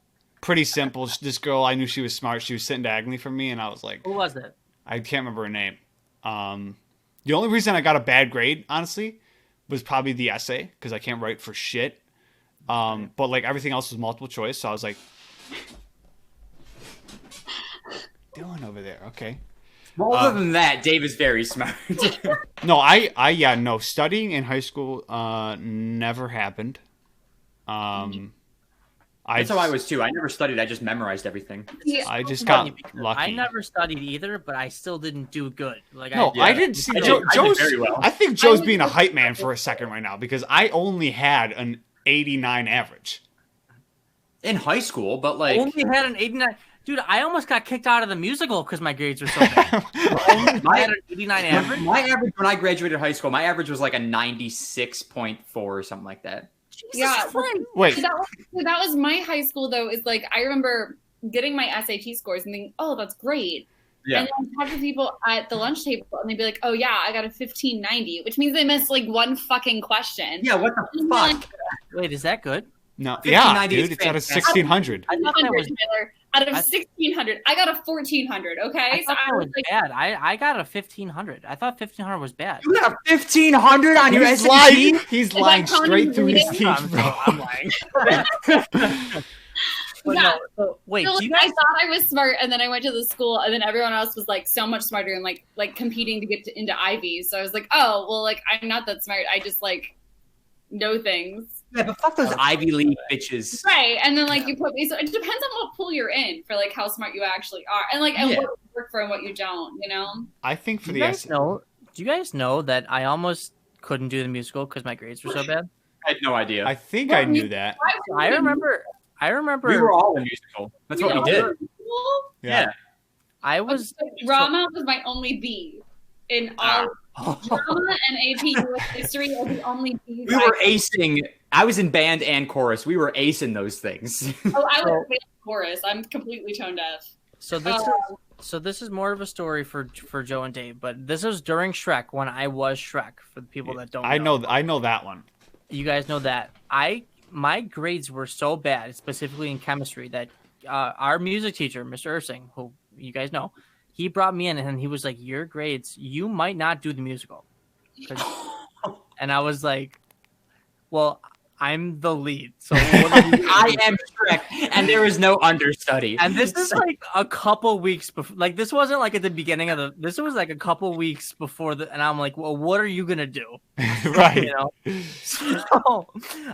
Pretty simple. This girl, I knew she was smart. She was sitting diagonally from me, and I was like, Who was it? I can't remember her name. The only reason I got a bad grade, honestly, was probably the essay, because I can't write for shit. But like everything else was multiple choice, so I was like, Dylan over there, okay. Well, other than that, Dave is very smart. No, studying in high school never happened. That's how I was too. I never studied. I just memorized everything. Yeah. I just got lucky. I never studied either, but I still didn't do good. Like No, Yeah. I didn't see I did- Joe. I did Joe's. very well. I think Joe's I being a was- hype man for a second right now because I only had an 89 average. In high school, but like only had an 89. Dude, I almost got kicked out of the musical because my grades were so bad. Only had an 89 average. my average when I graduated high school, my average was like a 96.4 or something like that. Yeah. Wait, That was my high school though. Is like I remember getting my SAT scores and thinking, oh, that's great. Yeah. And then I'd talk to people at the lunch table and they'd be like, oh yeah, I got a 1590, which means they missed like one fucking question. Yeah, what the And fuck? like, Wait, is that good? no, yeah, 1590 dude, is it's out of fantastic. 1600. I thought that 100, was, Taylor. Out of I- 1600, I got a 1400. Okay, I thought that was like, bad. I got a 1500. I thought 1500 was bad. You got 1,500 on your He's SAT? lying. He's I lying counted straight through his reading. teeth, bro. I'm lying. But Yeah. no, so, wait, so, do you like, guys? I thought I was smart, and then I went to the school, and then everyone else was like so much smarter and like competing to get into Ivies. So I was like, oh well, like I'm not that smart. I just like know things. Yeah, but fuck those Ivy League bitches. Right, and then like you put me. So it depends on what pool you're in for like how smart you actually are, and like and Yeah. what you work for and what you don't. You know. I think for Do the you guys S. know? Do you guys know that I almost couldn't do the musical because my grades were so bad? I had no idea. I think I knew that. I remember. we were all in musical. That's what we did. Yeah. I was. Drama was my only B in all drama and AP US history are the only B's. We were acing. I was in band and chorus. We were acing those things. Oh, I was in chorus. I'm completely tone deaf. So this is more of a story for Joe and Dave, but this was during Shrek when I was Shrek. For the people that don't, I know that one. You guys know that my grades were so bad, specifically in chemistry, that our music teacher, Mr. Ursing, who you guys know, he brought me in and he was like, "Your grades, you might not do the musical," and I was like, "Well, I'm the lead, so what are you I am Shrek, and there is no understudy. And this is like a couple weeks before, like this wasn't like at the beginning of this was like a couple weeks before and I'm like, well, what are you gonna do? Right. You know? So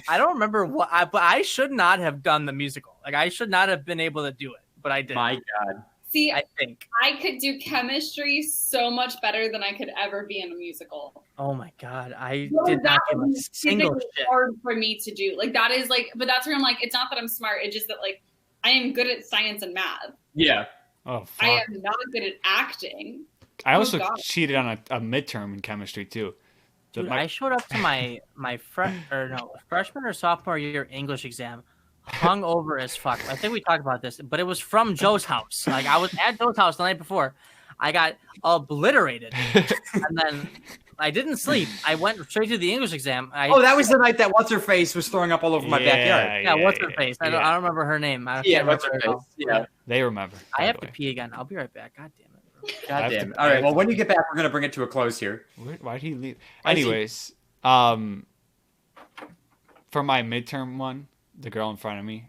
I don't remember but I should not have done the musical. Like I should not have been able to do it, but I did. My God. See, I think. I could do chemistry so much better than I could ever be in a musical. Oh my god, I Well, did not that give a was single physically shit. hard for me to do. Like that is like, but that's where I'm like, it's not that I'm smart. It's just that like I am good at science and math. Yeah. Oh, fuck. I am not good at acting. I also God. cheated on a midterm in chemistry too. Dude, I showed up to my freshman or sophomore year English exam, hung over as fuck. I think we talked about this, but it was from Joe's house. Like I was at Joe's house the night before. I got obliterated, and then I didn't sleep. I went straight to the English exam. That was the night that what's her face was throwing up all over my backyard. Yeah, what's her face? I don't remember her name. I can't what's remember her her face? Yeah, they remember. I have to pee again. I'll be right back. God damn it. Bro. God damn. All right. Well, when you get back, we're gonna bring it to a close here. Why'd he leave? Anyways, for my midterm one, the girl in front of me,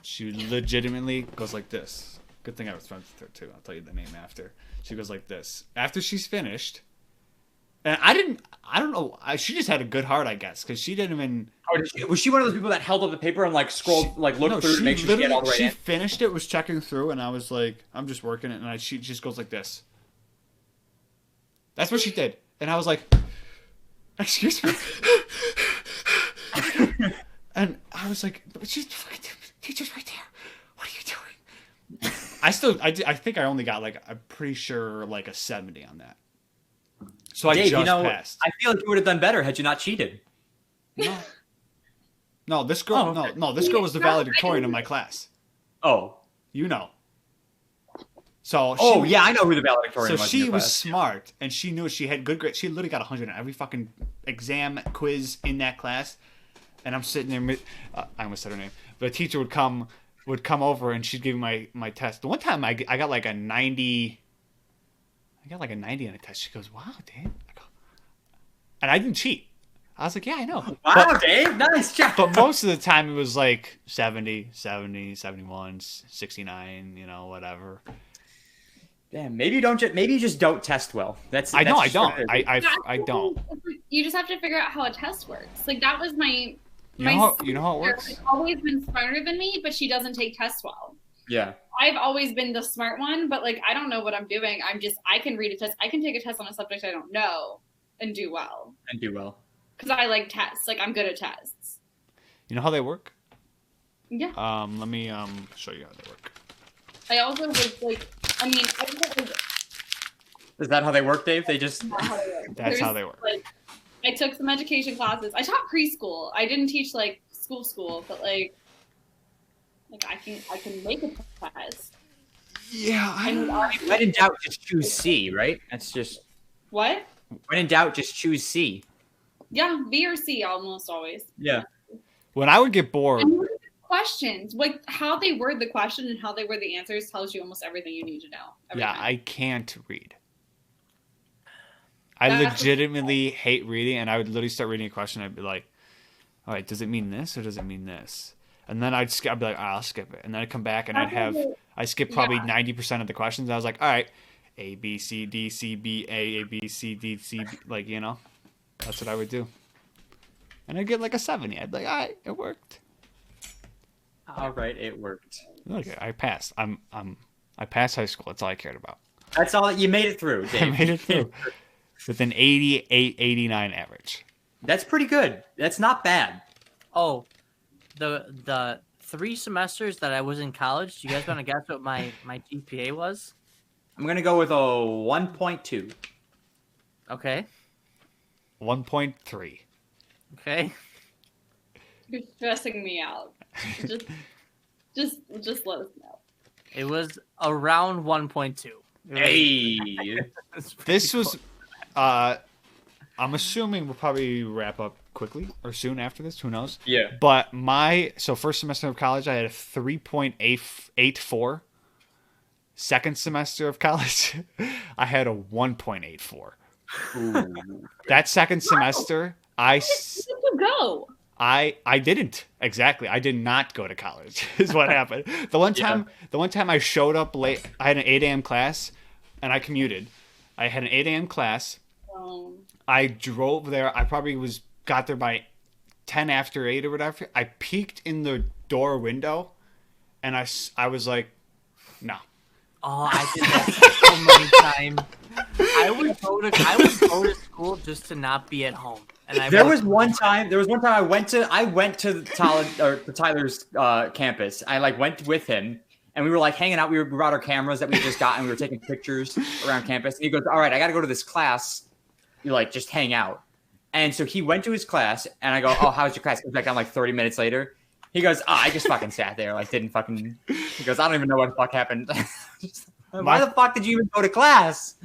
she legitimately goes like this. Good thing I was friends with her too. I'll tell you the name after. She goes like this after she's finished. And I don't know. She just had a good heart, I guess, because she didn't even. Was she one of those people that held up the paper and like scrolled, looked through to make sure she had all the right? She finished it, was checking through, and I was like, I'm just working it, and she just goes like this. That's what she did, and I was like, excuse me. And I was like, teacher's right there. What are you doing? I think I only got I'm pretty sure a 70 on that. So Dave, I just passed. I feel like you would have done better had you not cheated. No, this girl. Oh, okay. No, this girl was the valedictorian of my class. Oh. You know. So. I know who the valedictorian was. So she was smart, and she knew she had good grades. She literally got 100 on every fucking exam, quiz in that class. And I'm sitting there. I almost said her name. The teacher would come over, and she'd give me my test. The one time I got like a 90. I got like a 90 on a test. She goes, "Wow, Dave." And I didn't cheat. I was like, "Yeah, I know." Wow, Dave, nice job. But most of the time it was like 70, 71, 69, whatever. Damn, maybe you just don't test well. I don't. I don't. You just have to figure out how a test works. Like that was my. You know how it works? She's always been smarter than me, but she doesn't take tests well. Yeah. I've always been the smart one, but I don't know what I'm doing. I can read a test. I can take a test on a subject I don't know and do well. Because I like tests. I'm good at tests. You know how they work? Yeah. Let me show you how they work. I also was Is that how they work, Dave? They just. That's how they work. I took some education classes. I taught preschool. I didn't teach school, but I can make a test. Yeah. When in doubt, just choose C, right? That's just. What? When in doubt, just choose C. Yeah, B or C almost always. Yeah. When I would get bored. Questions, how they word the question and how they word the answers tells you almost everything you need to know. I can't read. I legitimately hate reading, and I would literally start reading a question. I'd be like, all right, does it mean this or does it mean this? And then I'd be like, I'll skip it. And then I'd come back and I skip probably 90% of the questions. I was like, all right, A, B, C, D, C, B, A, B, C, D, C, B. That's what I would do. And I'd get a 70. I'd be like, all right, it worked. All right, it worked. Look, I passed. I passed high school. That's all I cared about. That's all. You made it through, Dave. I made it through. With an 88, 89 average. That's pretty good. That's not bad. Oh, the 3 semesters that I was in college, do you guys want to guess what my GPA was? I'm going to go with a 1.2. Okay. 1.3. Okay. You're stressing me out. Just let us know. It was around 1.2. Hey. This was... I'm assuming we'll probably wrap up quickly or soon after this. Who knows? Yeah. But first semester of college, I had a 3.84. Second semester of college, I had a 1.84. Ooh. That second semester, Where did you go? I didn't exactly. I did not go to college. Is what happened. The one time I showed up late. I had an 8 a.m. class, and I commuted. I had an 8 a.m. class. I drove there. I probably got there by 10 after 8 or whatever. I peeked in the door window, and I was like, no. Oh, I did that so many times. I would go to school just to not be at home. And There was one time I went to Tyler's campus. I like went with him and we were like hanging out. We brought our cameras that we had just got and we were taking pictures around campus. And he goes, "All right, I got to go to this class. You like just hang out." And so he went to his class and I go, "Oh, how's your class?" He goes back down like 30 minutes later. He goes, "Oh, I just fucking sat there, like didn't fucking." He goes, "I don't even know what the fuck happened." Why the fuck did you even go to class?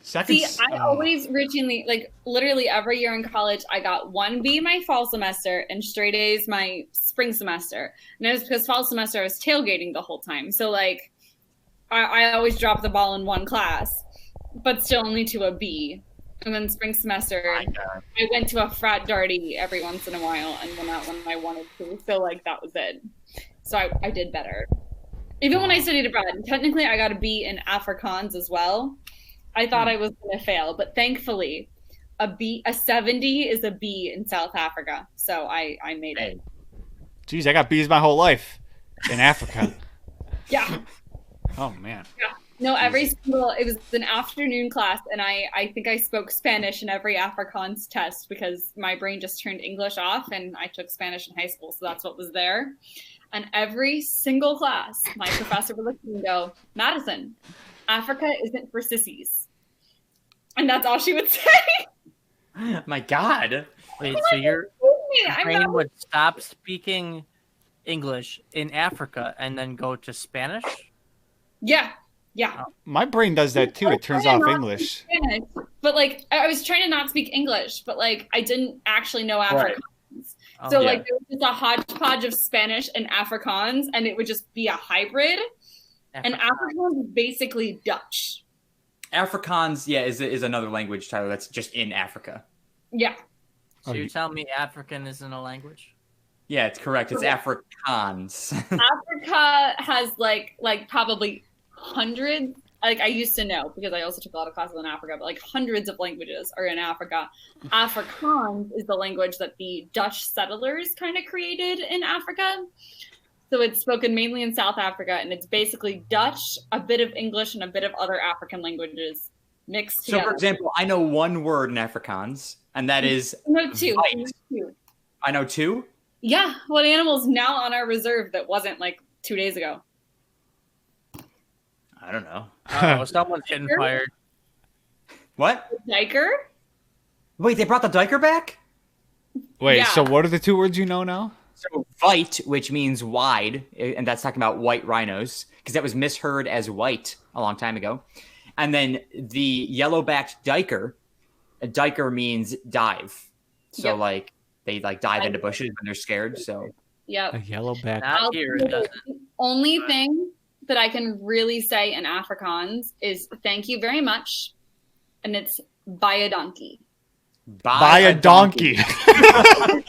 Second, See, I always routinely, like literally every year in college, I got 1B my fall semester and straight A's my spring semester. And it was because fall semester I was tailgating the whole time. So like, I always dropped the ball in one class, but still only to a B. And then spring semester, I went to a frat darty every once in a while and went out when I wanted to. So like that was it. So I did better. Even when I studied abroad, technically I got a B in Afrikaans as well. I thought I was going to fail, but thankfully a 70 is a B in South Africa. So I made it. Jeez, I got B's my whole life in Africa. Yeah. Oh, man. Yeah. No, it was an afternoon class, and I think I spoke Spanish in every Afrikaans test because my brain just turned English off, and I took Spanish in high school, so that's what was there. And every single class, my professor would look at me and go, "Madison, Africa isn't for sissies." And that's all she would say. My God. Wait, so your brain would stop speaking English in Africa and then go to Spanish? Yeah. Yeah. My brain does that too. It turns off English. Spanish, but like I was trying to not speak English, but like I didn't actually know Afrikaans. Right. So like there was just a hodgepodge of Spanish and Afrikaans, and it would just be a hybrid. And Afrikaans is basically Dutch. Afrikaans, is another language, Tyler, that's just in Africa. Yeah. So you're telling me African isn't a language? Yeah, it's correct. It's Afrikaans. Africa has like probably hundreds. Like I used to know because I also took a lot of classes in Africa, but like hundreds of languages are in Africa. Afrikaans is the language that the Dutch settlers kind of created in Africa. So it's spoken mainly in South Africa, and it's basically Dutch, a bit of English, and a bit of other African languages mixed together. So, for example, I know one word in Afrikaans, and that is two. I know two? Yeah. What animal's now on our reserve that wasn't like 2 days ago? I don't know. Oh, someone's getting fired. What? Diker? Wait, they brought the diker back? Wait, so what are the two words you know now? So white, which means wide, and that's talking about white rhinos, because that was misheard as white a long time ago. And then the yellow-backed diker, a diker means dive. So like they like dive into bushes when they're scared. So a yellow-backed. Not here, it doesn't. The only thing that I can really say in Afrikaans is "thank you very much," and it's "buy a donkey." Buy a donkey. Thank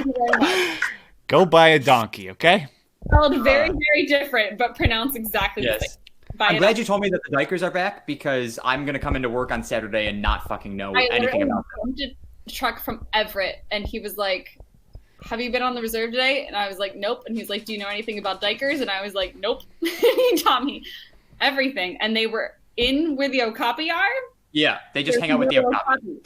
you very much. Go buy a donkey, okay? Spelled very, very different, but pronounced exactly the same. I'm glad you told me that the dikers are back because I'm going to come into work on Saturday and not fucking know anything about them. I a truck from Everett, and he was like, "Have you been on the reserve today?" And I was like, "Nope." And he was like, "Do you know anything about dikers?" And I was like, "Nope." He taught me everything. And they were in where the Okapi are. Yeah, they just hang out with the Okapi.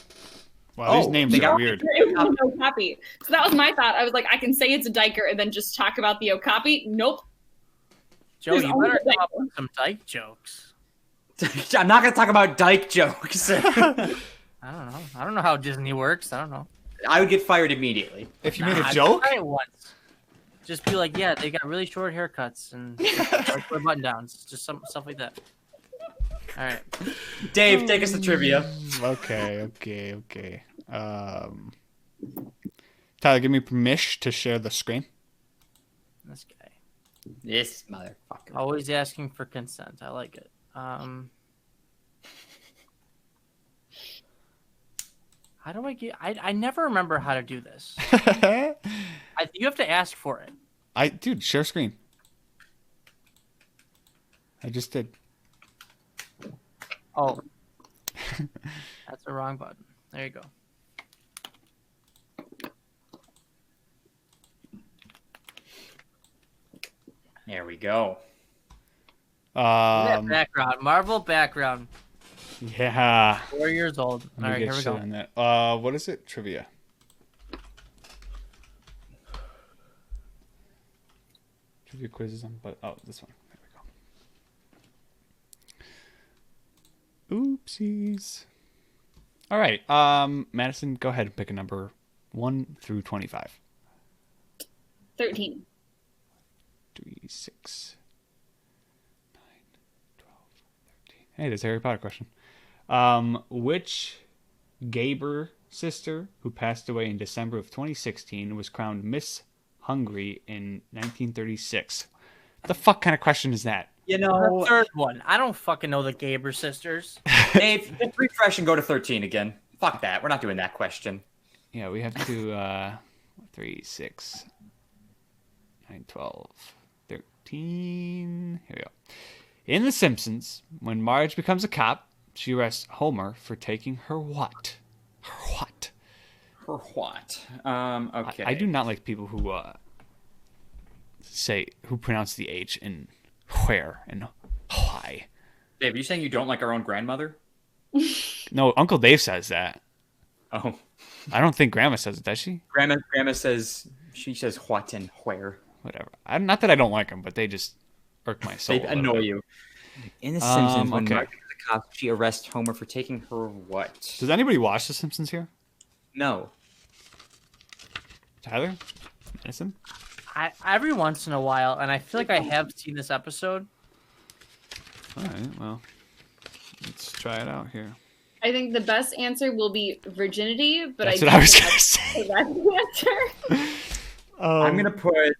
Wow, these names are weird. Okapi. So that was my thought. I was like, I can say it's a diker and then just talk about the Okapi. Nope. Joe, you better come up with some dyke jokes. I'm not going to talk about dyke jokes. I don't know. I don't know how Disney works. I don't know. I would get fired immediately. If you made a joke? I once. Just be like, yeah, they got really short haircuts and wear button downs. Just some stuff like that. All right. Dave, take us to trivia. Okay. Tyler, give me permission to share the screen. This guy. This motherfucker. Always asking for consent. I like it. How do I get... I never remember how to do this. You have to ask for it. Dude, share screen. I just did. Oh. That's the wrong button. There you go. There we go. That background, Marvel background. Yeah. 4 years old. Let me All right, get here we shit go. on that. What is it? Trivia. Trivia quizzes on, but this one. There we go. Oopsies. All right. Madison, go ahead and pick a number 1 through 25. 13. 3, 6, 9, 12, 13. Hey, there's a Harry Potter question. Which Gaber sister, who passed away in December of 2016, was crowned Miss Hungary in 1936? What the fuck kind of question is that? You know, The third one. I don't fucking know the Gaber sisters. Dave, just refresh and go to 13 again. Fuck that. We're not doing that question. Yeah, we have to 3, 6, 9, 12, 13. Here we go. In The Simpsons, when Marge becomes a cop, she arrests Homer for taking her what? Her what? For what? Okay. I do not like people who pronounce the H in where and why. Dave, are you saying you don't like our own grandmother? No, Uncle Dave says that. Oh. I don't think Grandma says it, does she? Grandma says, she says what and where. Whatever. Not that I don't like them, but they just irk my soul. They annoy you. In The Simpsons, when Marge is a cop, she arrests Homer for taking her what? Does anybody watch The Simpsons here? No. Tyler? Madison? Every once in a while, and I feel like I have seen this episode. All right, well, let's try it out here. I think the best answer will be virginity, but That's I what don't I was think going to that's say. the best answer. I'm going to put...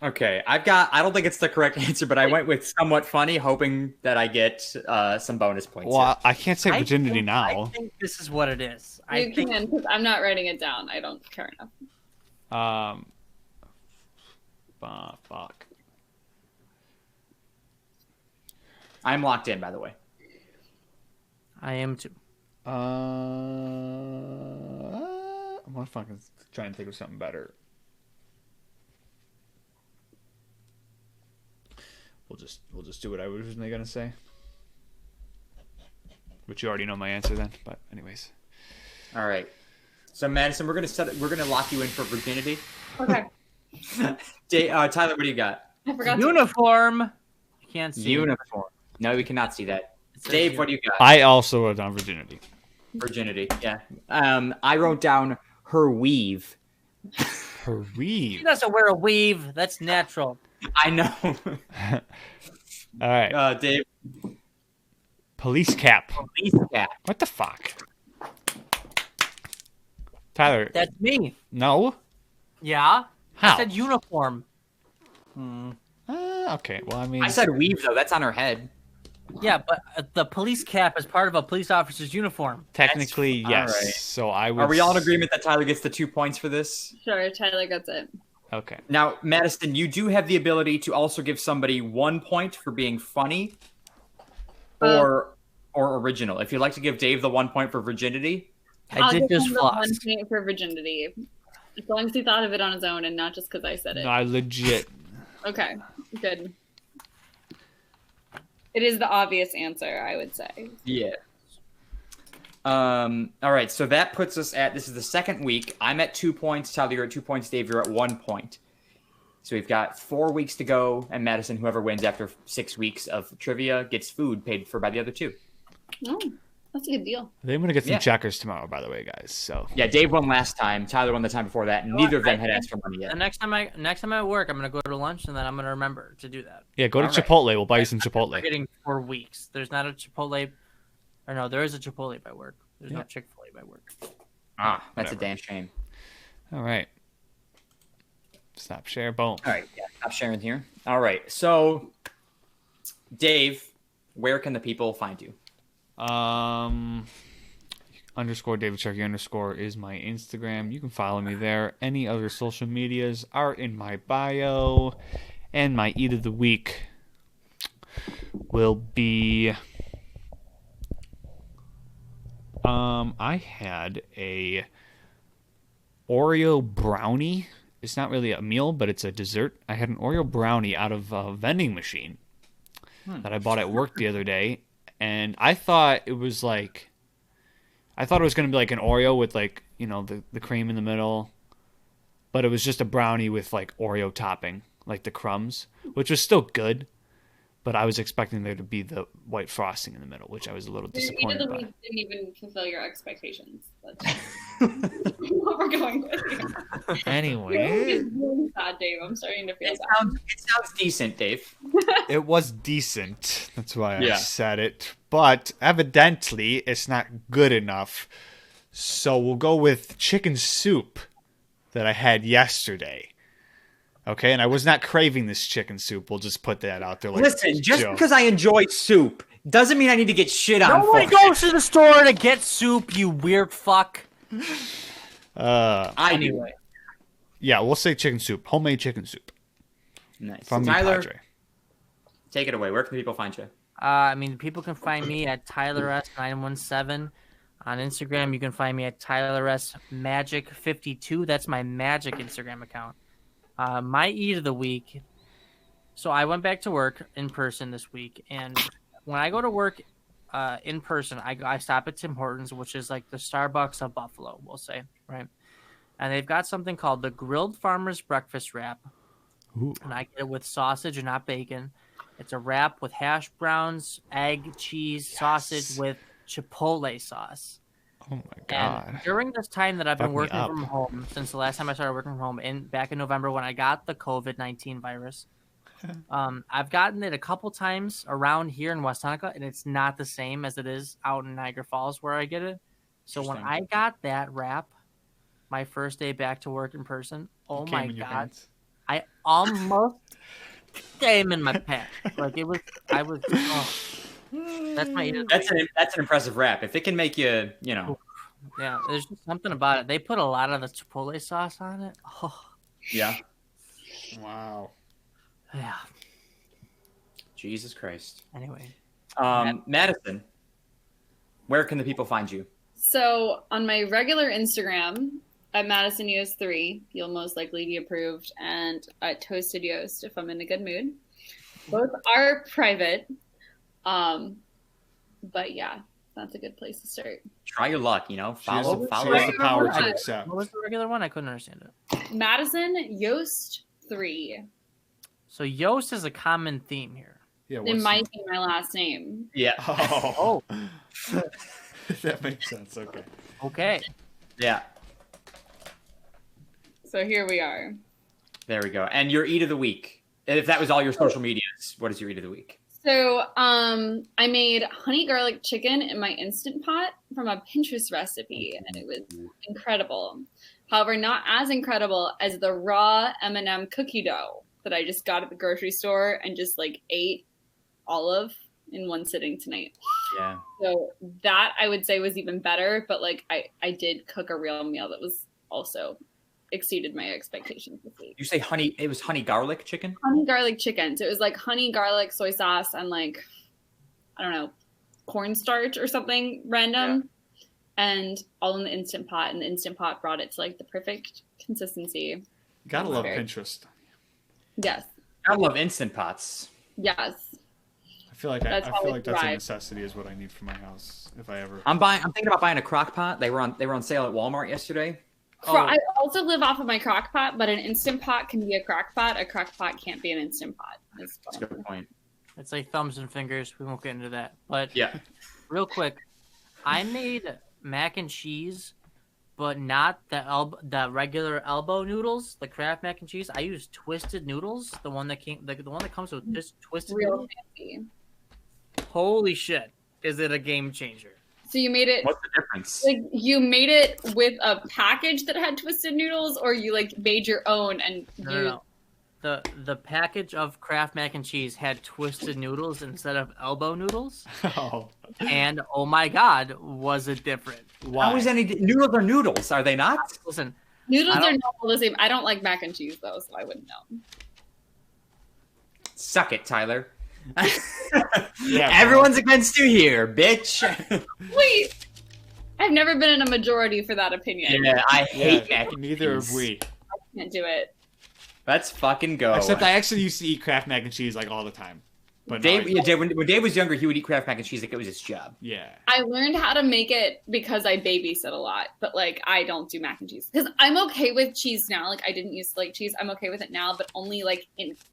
Okay, I don't think it's the correct answer, but I went with somewhat funny, hoping that I get some bonus points. Well, I can't say virginity now. I think this is what it is. You can, because I'm not writing it down. I don't care enough. Fuck. I'm locked in, by the way. I am too. I'm gonna fucking try and think of something better. We'll just do what I was originally gonna say. But you already know my answer then. But anyways. All right. So Madison, we're gonna lock you in for virginity. Okay. Tyler, what do you got? I forgot. Uniform. You can't see. Uniform. No, we cannot see that. Dave, what do you got? I also wrote down virginity. Virginity. Yeah. I wrote down her weave. Her weave. She doesn't wear a weave. That's natural. I know. All right. Dave. Police cap. Police cap. What the fuck? Tyler. That's me. No. Yeah. How? I said uniform. Okay. Well, I mean. I said weave though. That's on her head. Yeah, but the police cap is part of a police officer's uniform. Technically, yes. All right. So I would. Are we all in agreement that Tyler gets the 2 points for this? Sure, Tyler gets it. Okay. Now, Madison, you do have the ability to also give somebody 1 point for being funny or original. If you'd like to give Dave the 1 point for virginity. I did just him the floss. 1 point for virginity. As long as he thought of it on his own and not just because I said it. No, I legit. Okay, good. It is the obvious answer, I would say. Yeah. All right, so that puts us at, this is the second week. I'm at 2 points. Tyler, you're at 2 points. Dave, you're at 1 point. So we've got 4 weeks to go. And Madison, whoever wins after 6 weeks of trivia, gets food paid for by the other two. Oh, that's a good deal. They're going to get some checkers tomorrow, by the way, guys. So Yeah, Dave won last time. Tyler won the time before that. Neither of them had asked for money The yet. next time I'm at work, I'm gonna go to lunch and then I'm gonna remember to do that. yeah, go to All right. Chipotle. We'll buy you some Chipotle. We're getting 4 weeks. There's not a Chipotle, or no, there is a Chipotle by work. There's no Chick-fil-A by work. Ah, that's Whatever. a damn shame. All right. Stop share. Boom. All right, yeah, stop sharing here. All right, so Dave, where can the people find you? Underscore David Sharkey underscore is my Instagram. You can follow me there. Any other social medias are in my bio. And my eat of the week will be I had a Oreo brownie it's not really a meal, but it's a dessert. I had an Oreo brownie out of a vending machine that I bought at work the other day, and I thought it was going to be like an Oreo with like, you know, the cream in the middle, but it was just a brownie with like Oreo topping, like the crumbs, which was still good. But I was expecting there to be the white frosting in the middle, which I was a little disappointed by. Didn't even fulfill your expectations. That's what we're going with here. Anyway. It's really sad, Dave. I'm starting to feel bad. It sounds decent, Dave. It was decent. That's why I Yeah. said it. But evidently, it's not good enough. So we'll go with chicken soup that I had yesterday. Okay, and I was not craving this chicken soup. We'll just put that out there. Like, Listen, just Joe. because I enjoy soup doesn't mean I need to get shit on. No one for goes to the store to get soup, you weird fuck. I do. Yeah, we'll say chicken soup. Homemade chicken soup. Nice. From Tyler, Padre. take it away. Where can people find you? I mean, people can find me at TylerS917. On Instagram, you can find me at TylerSMagic52. That's my Magic Instagram account. My eat of the week. So I went back to work in person this week, and when I go to work in person, I stop at Tim Hortons, which is like the Starbucks of Buffalo, we'll say, right? And they've got something called the Grilled Farmer's Breakfast Wrap. Ooh. And I get it with sausage and not bacon. It's a wrap with hash browns, egg, cheese, sausage with Chipotle sauce. Oh my god. And during this time that I've been Fuck me working up. from home, since the last time I started working from home, back in November when I got the COVID-19 virus, I've gotten it a couple times around here in West Seneca, and it's not the same as it is out in Niagara Falls where I get it. So when I got that wrap, my first day back to work in person, oh Came my in your god, pants? I almost came in my pants. Like it was, I was. Oh. That's my. That's an impressive rap. If it can make you, you know. Yeah, there's just something about it. They put a lot of the Chipotle sauce on it. Oh, Yeah. Wow. yeah. Jesus Christ. Anyway, Madison, where can the people find you? So on my regular Instagram at MadisonYost3, you'll most likely be approved, and at Toasted Yoast if I'm in a good mood. Both are private. But yeah, that's a good place to start. Try your luck, you know. She has Follow. the power to accept. what was the regular one? I couldn't understand it. Madison Yoast 3. So Yoast is a common theme here. Yeah, It might be my last name. Yeah. Oh. That makes sense. Okay. Okay. Yeah. So here we are. There we go. And your eat of the week. If that was all your social medias, what is your eat of the week? So I made honey garlic chicken in my Instant Pot from a Pinterest recipe, and it was incredible. However, not as incredible as the raw M&M cookie dough that I just got at the grocery store and just like ate all of in one sitting tonight. Yeah. So that I would say was even better, but like I did cook a real meal that was also exceeded my expectations this week. You say honey, it was honey garlic chicken? Honey garlic chicken. So it was like honey garlic soy sauce and like, I don't know, cornstarch or something random. And all in the Instant Pot, and the Instant Pot brought it to like the perfect consistency. Gotta love Pinterest. Yes. I love Instant Pots. Yes. I feel like That's that's a thrive. necessity is what I need for my house if I ever. I'm thinking about buying a crock pot. They were on sale at Walmart yesterday. I also live off of my crock pot, but an Instant Pot can be a crock pot. A crock pot can't be an Instant Pot. That's a good point. It's like thumbs and fingers. We won't get into that. But Yeah. real quick, I made mac and cheese, but not the regular elbow noodles, the Kraft mac and cheese. I used twisted noodles, the one that comes with just twisted Real noodles. fancy. Holy shit. Is it a game changer? So you made it. What's the difference? Like you made it with a package that had twisted noodles, or you like made your own and No. The package of Kraft mac and cheese had twisted noodles instead of elbow noodles. Oh. And oh my god, was it different. Why? How is noodles are noodles? Are they not? Listen, Noodles I are don't- not all the same. I don't like mac and cheese though, so I wouldn't know. Suck it, Tyler. Yeah, Everyone's against you here, bitch. Wait, I've never been in a majority for that opinion. Yeah, I hate mac and Neither cheese. have we. can't do it. Let's fucking go. Except I actually used to eat Kraft mac and cheese like all the time. But Dave, when Dave was younger, he would eat Kraft mac and cheese like it was his job. Yeah. I learned how to make it because I babysit a lot, but like I don't do mac and cheese because I'm okay with cheese now. Like I didn't used to like cheese. I'm okay with it now, but only like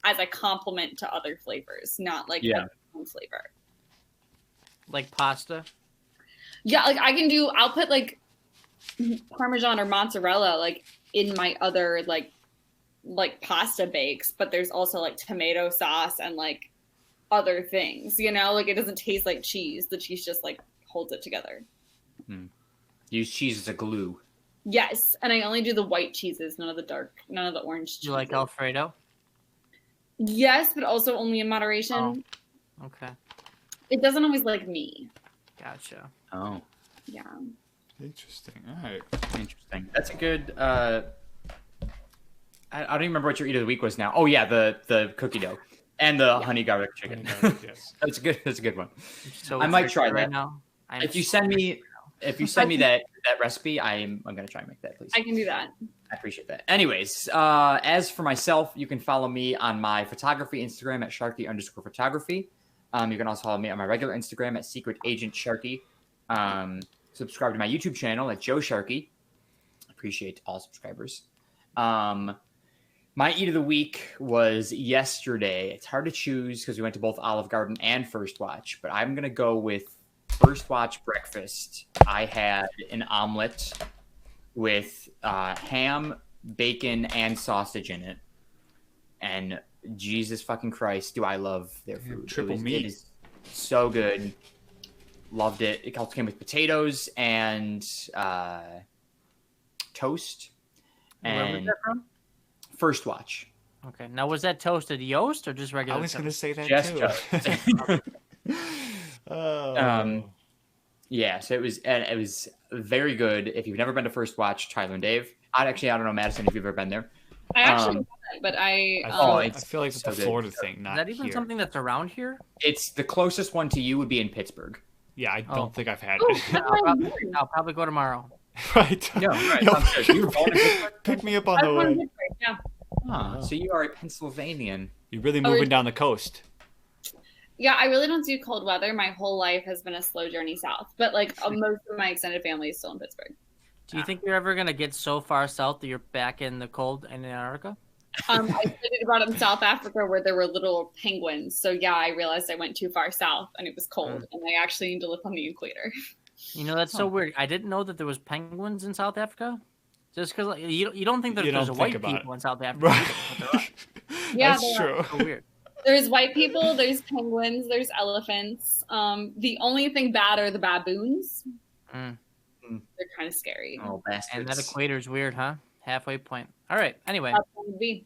as a complement to other flavors, not like one flavor. Like pasta. Yeah, like I'll put like Parmesan or mozzarella like in my other like pasta bakes, but there's also like tomato sauce and like other things, you know, like it doesn't taste like cheese. The cheese just like holds it together. Use cheese as a glue. Yes, and I only do the white cheeses, none of the orange cheeses. You like Alfredo? Yes, but also only in moderation. Oh, okay. It doesn't always like me. Gotcha. Oh. Yeah. Interesting. All right. Interesting. That's a good. I don't even remember what your eat of the week was now. Oh yeah, the cookie dough and the honey garlic chicken. Yes. That's a good one. So I might try that right now. If you send me that recipe, I'm gonna try and make that, please. I can do that. I appreciate that. Anyways, as for myself, you can follow me on my photography Instagram at Sharky_photography. You can also follow me on my regular Instagram at Secret Agent Sharky. Subscribe to my YouTube channel at Joe Sharky. Appreciate all subscribers. My eat of the week was yesterday. It's hard to choose because we went to both Olive Garden and First Watch, but I'm gonna go with First Watch breakfast. I had an omelet with ham, bacon, and sausage in it. And Jesus fucking Christ, do I love their food. Triple meat. It is so good. Loved it. It also came with potatoes and toast. Where was And that from? First Watch. Okay. Now, was that toasted yost or just regular? I was going to toast? say that Just too. toast. Yeah, so it was very good. If you've never been to First Watch, Tyler and Dave. I don't know, Madison, if you've ever been there. I actually haven't, but I feel like it's so a good. Florida thing, not Is that even here. something that's around here? It's the closest one to you would be in Pittsburgh. Yeah, I don't think I've had Oh, it. I'll probably go tomorrow. Right. Yeah, right. Yo, Sounds good. You were born in Pittsburgh? pick me up on the way. Yeah. Huh, so you are a Pennsylvanian. You're really moving down the coast. Yeah, I really don't do cold weather. My whole life has been a slow journey south, but like most of my extended family is still in Pittsburgh. Do you think you're ever gonna get so far south that you're back in the cold in Antarctica? I studied abroad in South Africa where there were little penguins. So yeah, I realized I went too far south and it was cold, and I actually need to live on the equator. You know, that's so weird. I didn't know that there was penguins in South Africa. Just because you don't think that You there's don't white think about people it. in South Africa. Right. But there are. Yeah, That's there are. true. So weird. There's white people, there's penguins, there's elephants. The only thing bad are the baboons. Mm. They're kind of scary. Oh, bastards. And that equator's weird, huh? Halfway point. All right. Anyway. That's what it would be.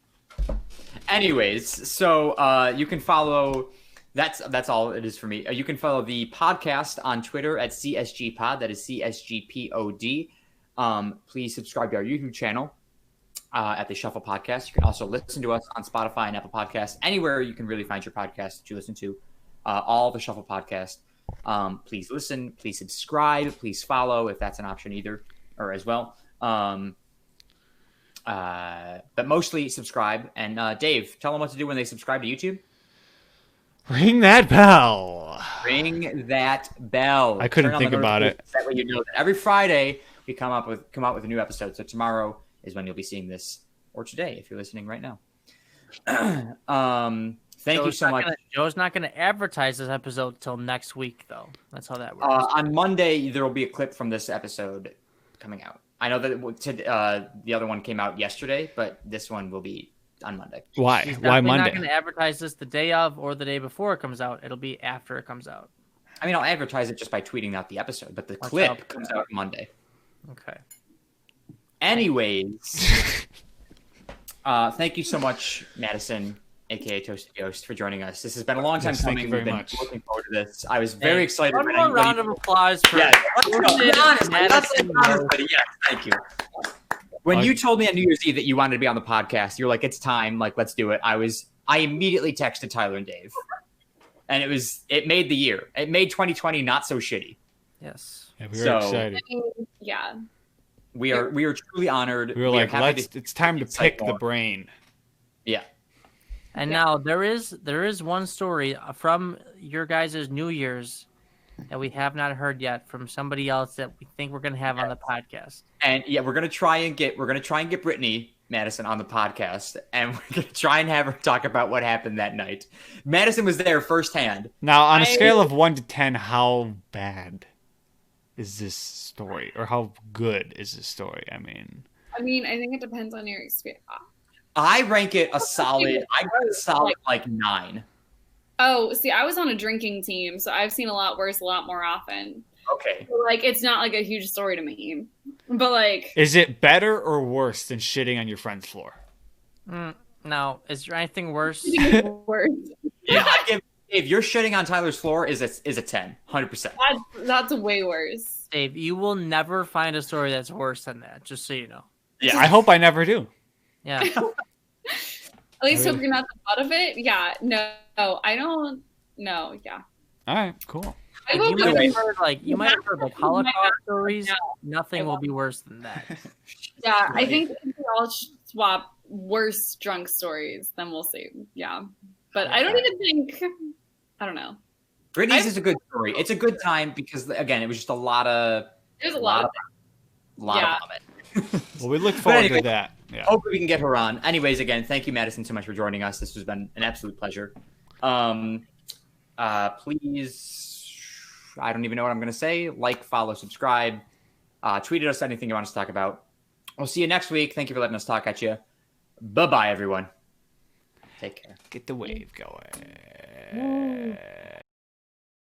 Anyways, so you can follow. That's all it is for me. You can follow the podcast on Twitter at CSGPod. That is CSGPOD. Please subscribe to our YouTube channel at the Shuffle Podcast. You can also listen to us on Spotify and Apple Podcasts, anywhere you can really find your podcast that you listen to. All the Shuffle Podcast. Please listen. Please subscribe. Please follow if that's an option either or as well. But mostly subscribe. And Dave, tell them what to do when they subscribe to YouTube. Ring that bell. Ring that bell. I couldn't Turn on the think about it. notifications. That way you know that every Friday we come out with a new episode. So tomorrow is when you'll be seeing this, or today if you're listening right now. Thank you so much. Joe's not going to advertise this episode till next week, though. That's how that works. On Monday, there will be a clip from this episode coming out. I know that the other one came out yesterday, but this one will be on Monday. Why? He's Why definitely Monday? not going to advertise this the day of or the day before it comes out. It'll be after it comes out. I mean, I'll advertise it just by tweeting out the episode, but the Watch clip out. comes out Monday. Okay. Anyways, thank you so much, Madison, aka Toasted Ghost, for joining us. This has been a long time Yes, coming. thank you very We've been much. looking forward to this. I was very excited. One when more round of applause for Yes, Madison. yes, thank you. When you told me on New Year's Eve that you wanted to be on the podcast, you're like, "It's time, like let's do it." I immediately texted Tyler and Dave, and it made the year. It made 2020 not so shitty. Yes. Yeah, we were So- excited. I mean, yeah. We are truly honored. We were like, it's time to pick the brain. Yeah. And now there is one story from your guys' New Year's that we have not heard yet from somebody else that we think we're gonna have on the podcast. And yeah, we're gonna try and get Brittany Madison on the podcast, and we're gonna try and have her talk about what happened that night. Madison was there firsthand. Now, on a scale of 1 to 10, how bad is this story, or how good is this story? I mean, I think it depends on your experience. I rank it a solid. I got a solid like 9. Oh, see, I was on a drinking team, so I've seen a lot worse, a lot more often. Okay. So, like, it's not like a huge story to me, but like, is it better or worse than shitting on your friend's floor? No, is there anything worse? Worse. Yeah, if you're shitting on Tyler's floor, is a 10, 100%. That's way worse. Dave, you will never find a story that's worse than that. Just so you know. Yeah, I hope I never do. Yeah. At least hope you're not the butt of it. Yeah. No, I don't. No. Yeah. All right. Cool. You might have heard Holocaust stories. Yeah. Nothing will be worse than that. Yeah, I think if we all swap worse drunk stories, then we'll see. Yeah, but I don't even think. I don't know. Brittany's is a good story. It's a good time because again, it was just a lot of. There's a lot of vomit. Well, we look forward to that. Yeah. Hopefully we can get her on. Anyways, again, thank you, Madison, so much for joining us. This has been an absolute pleasure. Please, I don't even know what I'm going to say. Like, follow, subscribe. Tweet at us anything you want us to talk about. We'll see you next week. Thank you for letting us talk at you. Bye-bye, everyone. Take care. Get the wave going.